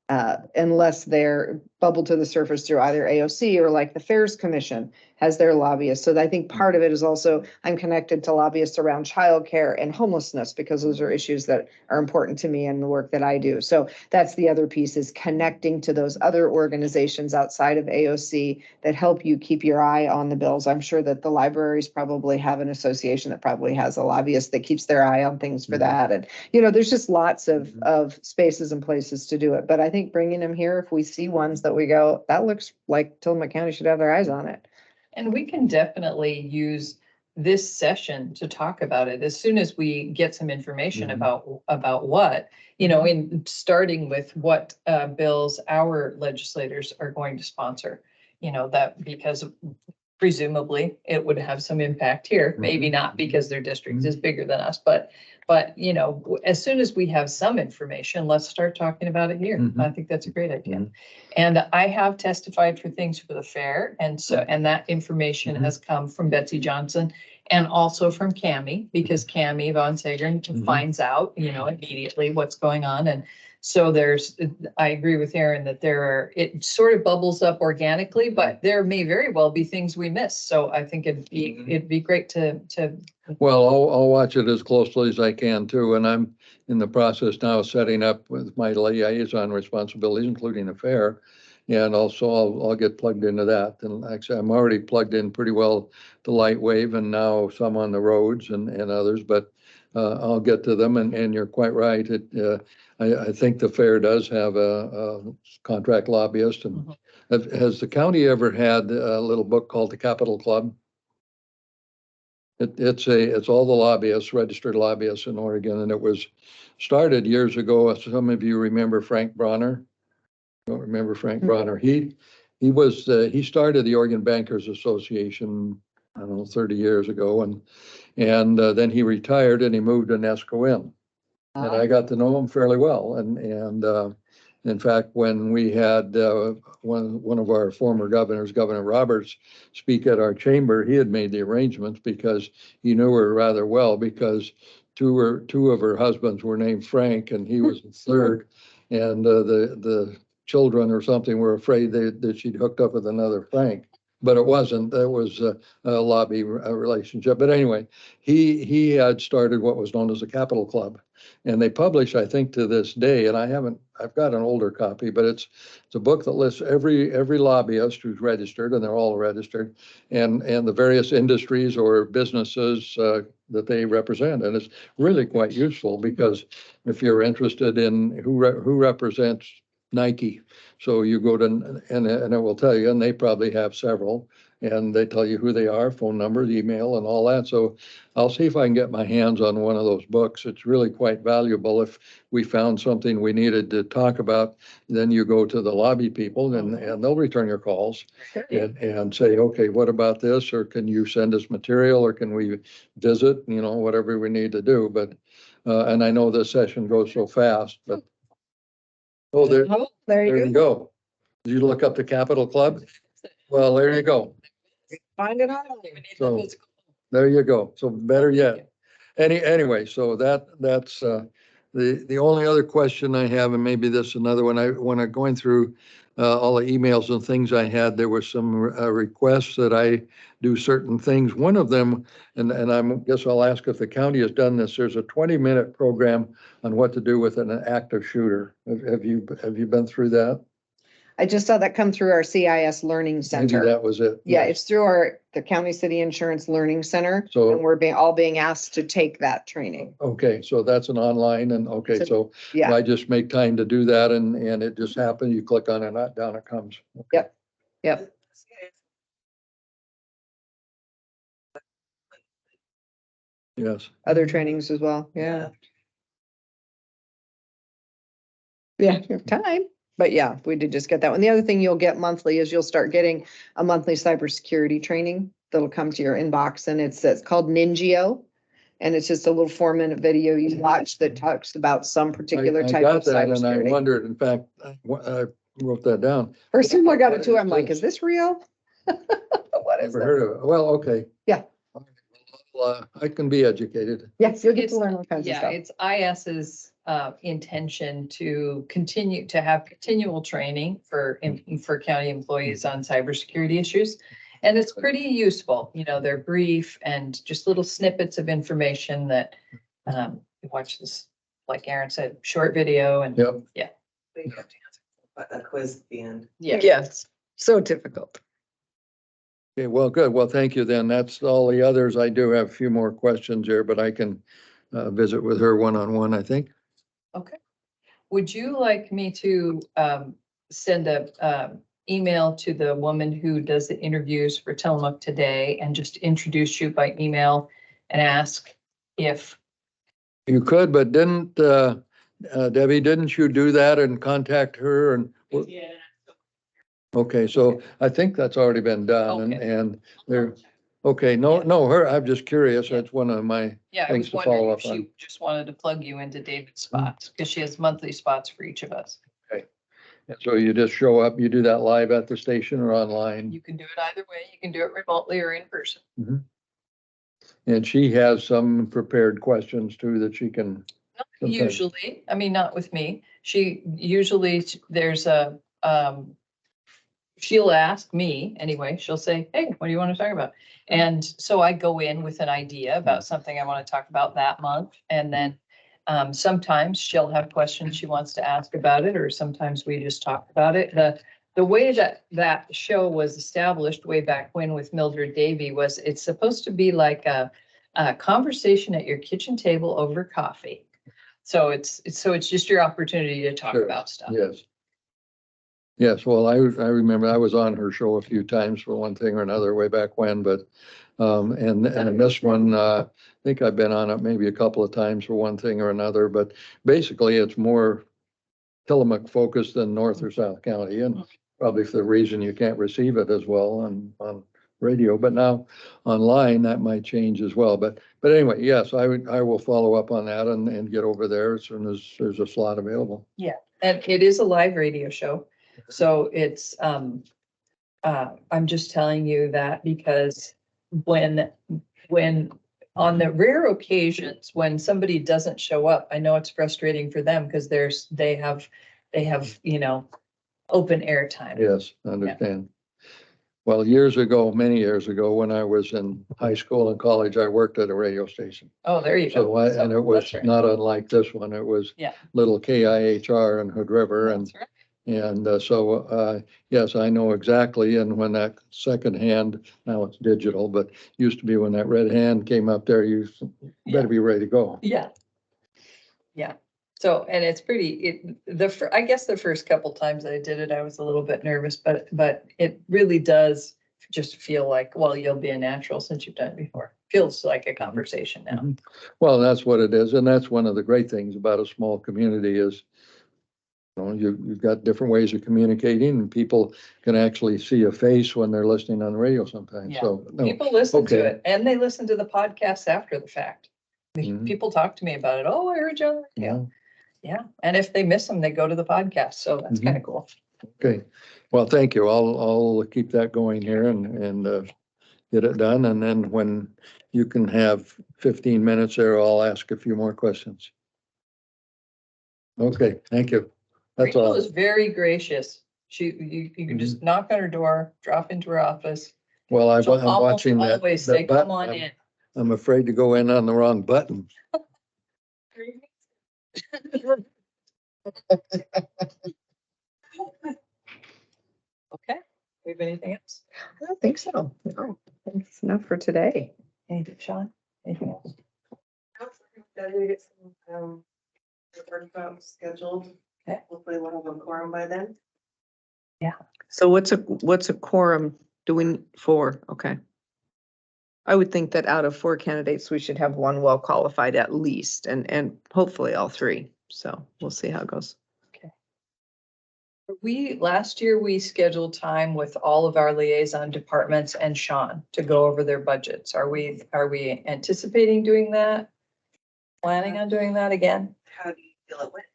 unless they're bubbled to the surface through either AOC or like the Fairs Commission has their lobbyists. So I think part of it is also I'm connected to lobbyists around childcare and homelessness because those are issues that are important to me and the work that I do. So that's the other piece, is connecting to those other organizations outside of AOC that help you keep your eye on the bills. I'm sure that the libraries probably have an association that probably has a lobbyist that keeps their eye on things for that. And, you know, there's just lots of spaces and places to do it. But I think bringing them here, if we see ones that we go, that looks like Tillamook County should have their eyes on it. And we can definitely use this session to talk about it as soon as we get some information about what, you know, in starting with what bills our legislators are going to sponsor, you know, that because presumably it would have some impact here, maybe not because their district is bigger than us, but, you know, as soon as we have some information, let's start talking about it here. I think that's a great idea. And I have testified for things for the fair. And so, and that information has come from Betsy Johnson and also from Cammie, because Cammie Von Sagern finds out, you know, immediately what's going on. And so I agree with Aaron that it sort of bubbles up organically, but there may very well be things we miss. So I think it'd be great to. Well, I'll watch it as closely as I can too, and I'm in the process now of setting up with my liaison responsibilities, including the fair. And also I'll get plugged into that. And actually, I'm already plugged in pretty well to Lightwave and now some on the roads and others, but I'll get to them. And you're quite right. I think the fair does have a contract lobbyist. And has the county ever had a little book called the Capital Club? It's all the lobbyists, registered lobbyists in Oregon, and it was started years ago. Some of you remember Frank Bronner. Don't remember Frank Bronner. He started the Oregon Bankers Association, I don't know, 30 years ago, and then he retired and he moved to Nescoin. And I got to know him fairly well. And in fact, when we had one of our former governors, Governor Roberts, speak at our chamber, he had made the arrangements because he knew her rather well, because two of her husbands were named Frank and he was the third. And the children or something were afraid that she'd hooked up with another Frank. But it wasn't. That was a lobby relationship. But anyway, he had started what was known as the Capital Club. And they publish, I think, to this day, and I've got an older copy, but it's a book that lists every lobbyist who's registered, and they're all registered, and the various industries or businesses that they represent. And it's really quite useful, because if you're interested in who represents Nike, so you go to, and it will tell you, and they probably have several, and they tell you who they are, phone numbers, email, and all that. So I'll see if I can get my hands on one of those books. It's really quite valuable. If we found something we needed to talk about, then you go to the lobby people and they'll return your calls and say, okay, what about this? Or can you send us material, or can we visit, you know, whatever we need to do. But, and I know this session goes so fast, but. Oh, there you go. Did you look up the Capital Club? Well, there you go. Find it out. So there you go. So better yet. Anyway, so that's the only other question I have, and maybe this is another one. When I'm going through all the emails and things I had, there were some requests that I do certain things. One of them, and I guess I'll ask if the county has done this. There's a 20-minute program on what to do with an active shooter. Have you been through that? I just saw that come through our CIS Learning Maybe Center. that was it. Yeah, it's through the County City Insurance Learning Center, So- and we're being asked to take that training. Okay, so that's an online, and okay, so Yeah, I just make time to do that, and it just happened. You click on it, down it comes. Okay. yep. Yes. Other trainings as well. Yeah. Yeah, you have time. But yeah, we did just get that one. The other thing you'll get monthly is you'll start getting a monthly cybersecurity training that'll come to your inbox, and it's called Ningio. And it's just a little 4-minute video you watch that talks about some particular I type got of that, and I cybersecurity. wondered, in fact, I wrote that down. First time I got it too, I'm like, is this real? What is Never it? heard of it. Well, okay. Yeah. A I can be educated. Yes, you'll get to It's- learn all kinds of Yeah, stuff. it's IS's intention to continue to have continual training for county employees on cybersecurity issues. And it's pretty useful, you know, they're brief and just little snippets of information that you watch this, like Aaron said, short video and Yep. But you have to answer a quiz at the end. yeah. Yes, so difficult. Okay, well, good. Well, thank you then. That's all the others. I do have a few more questions here, but I can visit with her one-on-one, I think. Okay. Would you like me to send a email to the woman who does the interviews for Tillamook today and just introduce you by email and ask if, You could, but didn't, Debbie, didn't you do that and contact her and? Okay, so I think that's already been done Okay. and there, okay, no, her, I'm just curious. That's one of my, yeah, I Thanks was to follow wondering if up on. she just wanted to plug you into David's spots because she has monthly spots for each of us. so you just show up, you do that live at the station or online? You can do it either way. You can do it remotely or in person. And she has some prepared questions too that she can, Sometimes. Usually, I mean, not with me. She usually, there's a, she'll ask me anyway, she'll say, hey, what do you want to talk about? And so I go in with an idea about something I want to talk about that month. And then sometimes she'll have questions she wants to ask about it, or sometimes we just talk about it. The way that show was established way back when with Mildred Davy was it's supposed to be like a conversation at your kitchen table over coffee. So it's just your opportunity to talk Sure. about stuff. yes. Yes, well, I remember I was on her show a few times for one thing or another way back when, but, and this one, I think I've been on it maybe a couple of times for one thing or another, but basically it's more Tillamook focused than North or South County, and probably for the reason you can't receive it as well on radio, but now online that might change as well. But anyway, yes, I will follow up on that and get over there as soon as there's a slot available. And it is a live radio show. So it's, I'm just telling you that because when on the rare occasions when somebody doesn't show up, I know it's frustrating for them because they have, you know, open air time. Yes, I understand. Well, years ago, many years ago, when I was in high school and college, I worked at a radio station. Oh, there you So go. and it was That's right. not unlike this one. It was Yeah. little KIHR in Hood River and That's right. yes, I know exactly. And when that second hand, now it's digital, but used to be when that red hand came up there, you better be ready to go. Yeah. Yeah. So, and it's pretty, I guess the first couple times I did it, I was a little bit nervous, but it really does just feel like, well, you'll be a natural since you've done it before. Feels like a conversation now. Mhm. Well, that's what it is. And that's one of the great things about a small community is, you know, you've got different ways of communicating and people can actually see a face when they're listening on the radio sometimes. Yeah. So, no, People listen to okay. it and they listen to the podcasts after the fact. Mhm. People talk to me about it. Oh, I heard you on the radio. yeah. Yeah. And if they miss them, they go to the podcast. So that's Mhm. kind of cool. Okay, well, thank you. I'll keep that going here and get it done. And then when you can have 15 minutes there, I'll ask a few more questions. Okay, thank you. That's Rachel all. is very gracious. You can just knock on her door, drop into her office. Well, I'm She'll almost watching that. always that say, come button. on in. I'm afraid to go in on the wrong button. Okay. We have anything else? I don't think so. No, that's enough for today. Anything, Sean? Anything else? Gotta get some, workshops scheduled. Okay. Hopefully we'll have a quorum by then. So what's a quorum doing for? Okay. I would think that out of 4 candidates, we should have 1 well qualified at least, and hopefully all 3. So we'll see how it goes. Last year, we scheduled time with all of our liaison departments and Sean to go over their budgets. Are we anticipating doing that? Planning on doing that again? How do you feel it went?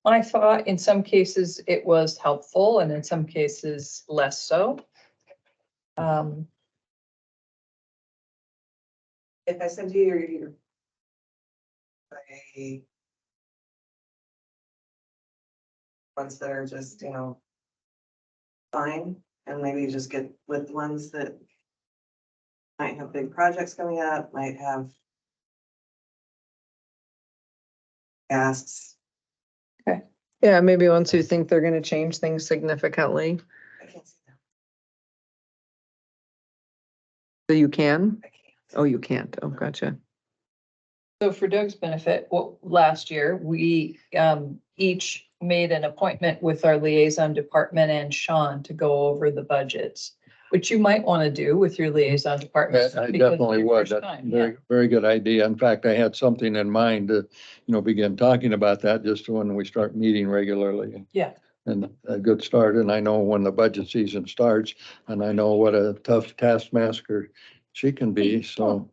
I thought in some cases it was helpful and in some cases less so. If I send you your I- ones that are just, you know, fine, and maybe just get with ones that might have big projects coming up, might have asks. Yeah, maybe ones who think they're gonna change things significantly. I can't see them. So you can? I can't. Oh, you can't. Oh, gotcha. So for Doug's benefit, last year, we each made an appointment with our liaison department and Sean to go over the budgets, which you might want to do with your liaison department. I because definitely it's your would. first That's time, very, very good idea. In fact, I had something in mind to, begin talking about that just when we start meeting regularly. Yeah. And a good start. And I know when the budget season starts, and I know what a tough taskmaster she can be. So,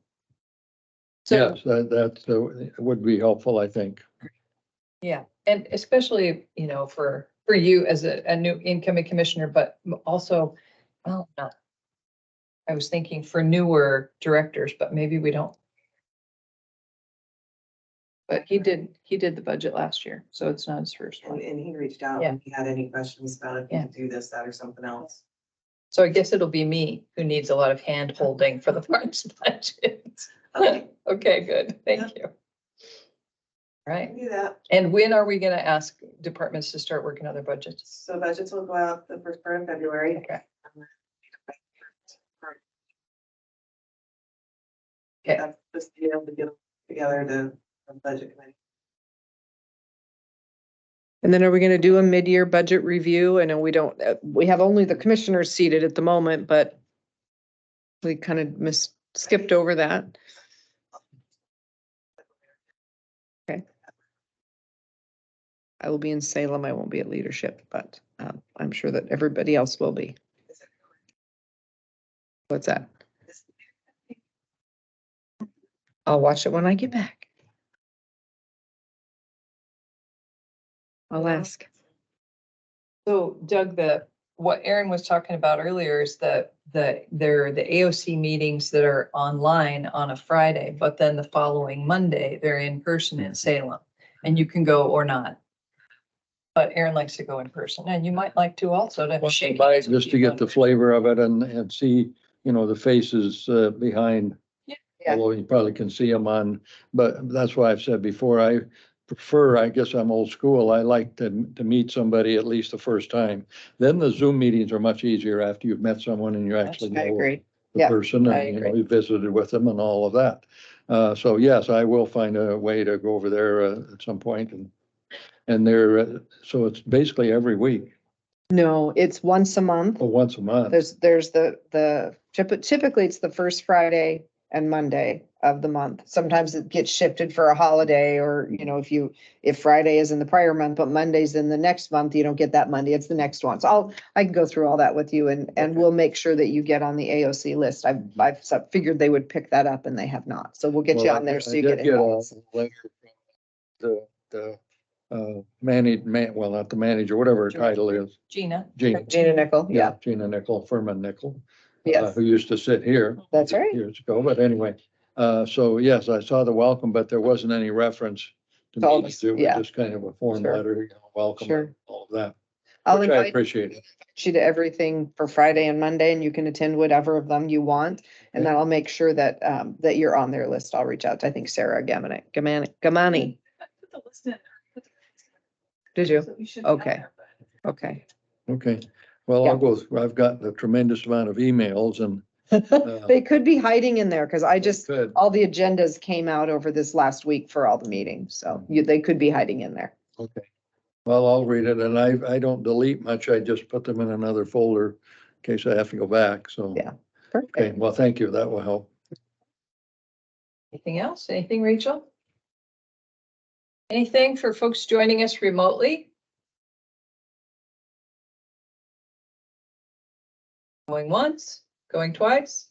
So, yes, that would be helpful, I think. yeah, and especially, for you as a new incoming commissioner, but also, well, not. I was thinking for newer directors, but maybe we don't. But he did the budget last year, so it's not his first And, one. and he reached out Yeah. if he had any questions about if he Yeah. could do this, that, or something else. So I guess it'll be me who needs a lot of hand holding for the parks budget. Okay. Okay, good. Thank you. I Right. can do that. And when are we gonna ask departments to start working on their budgets? So budgets will go out the first part of February. Okay. Okay. That's just be able to get together to a budget committee. And then are we gonna do a mid-year budget review? I know we don't, we have only the commissioners seated at the moment, but we kind of skipped over that. Okay. I will be in Salem. I won't be at leadership, but I'm sure that everybody else will be. What's that? I'll watch it when I get back. I'll ask. So Doug, what Aaron was talking about earlier is that the AOC meetings that are online on a Friday, but then the following Monday, they're in person in Salem. And you can go or not. But Aaron likes to go in person, and you might like to also to shake. hands with Just to get the people. flavor of it and see, the faces behind. Yeah. Although you probably can see them but that's why I've said before, I prefer, I guess I'm old school. I like to meet somebody at least the first time. Then the Zoom meetings are much easier after you've met someone and you actually I know agree. the Yeah, person I and, agree. you visited with them and all of that. So yes, I will find a way to go over there at some point and they're, so it's basically every week No, it's once a month. or once a month. There's typically it's the first Friday and Monday of the month. Sometimes it gets shifted for a holiday or, if Friday is in the prior month, but Monday's in the next month, you don't get that Monday, it's the next one. So I can go through all that with you and we'll make sure that you get on the AOC list. I've figured they would pick that up and they have not. So we'll get you Well, on there so I you did get get a involved. letter from the well, not the manager, whatever her title is. Gina. Gina. Gina Nickel, yeah, Gina Nickel, Furman Nickel. yes, Who used to sit here. that's right. Years ago, but anyway, so yes, I saw the welcome, but there wasn't any reference to To all me. this, It was yeah. just kind of a form Sure. letter, welcome, Sure. all of that, I'll which I invite appreciate it. you to everything for Friday and Monday and you can attend whatever of them you want. And then I'll make sure that, that you're on their list. I'll reach out to, I think, Sarah Gamani. Put the list in. Did you? So we should be on Okay. there, but- Okay. Okay, well, Yeah. I'll go through, I've gotten a tremendous amount of emails and. They could be hiding in there because Good. all the agendas came out over this last week for all the meetings. So they could be hiding in there. Okay, well, I'll read it and I don't delete much. I just put them in another folder in case I have to go back, so. Yeah. Okay, Perfect. well, thank you. That will help. Anything else? Anything, Rachel? Anything for folks joining us remotely? Going once, going twice?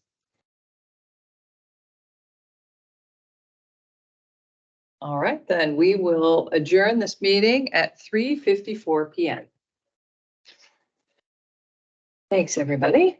All right, then we will adjourn this meeting at 3:54 PM. Thanks, everybody.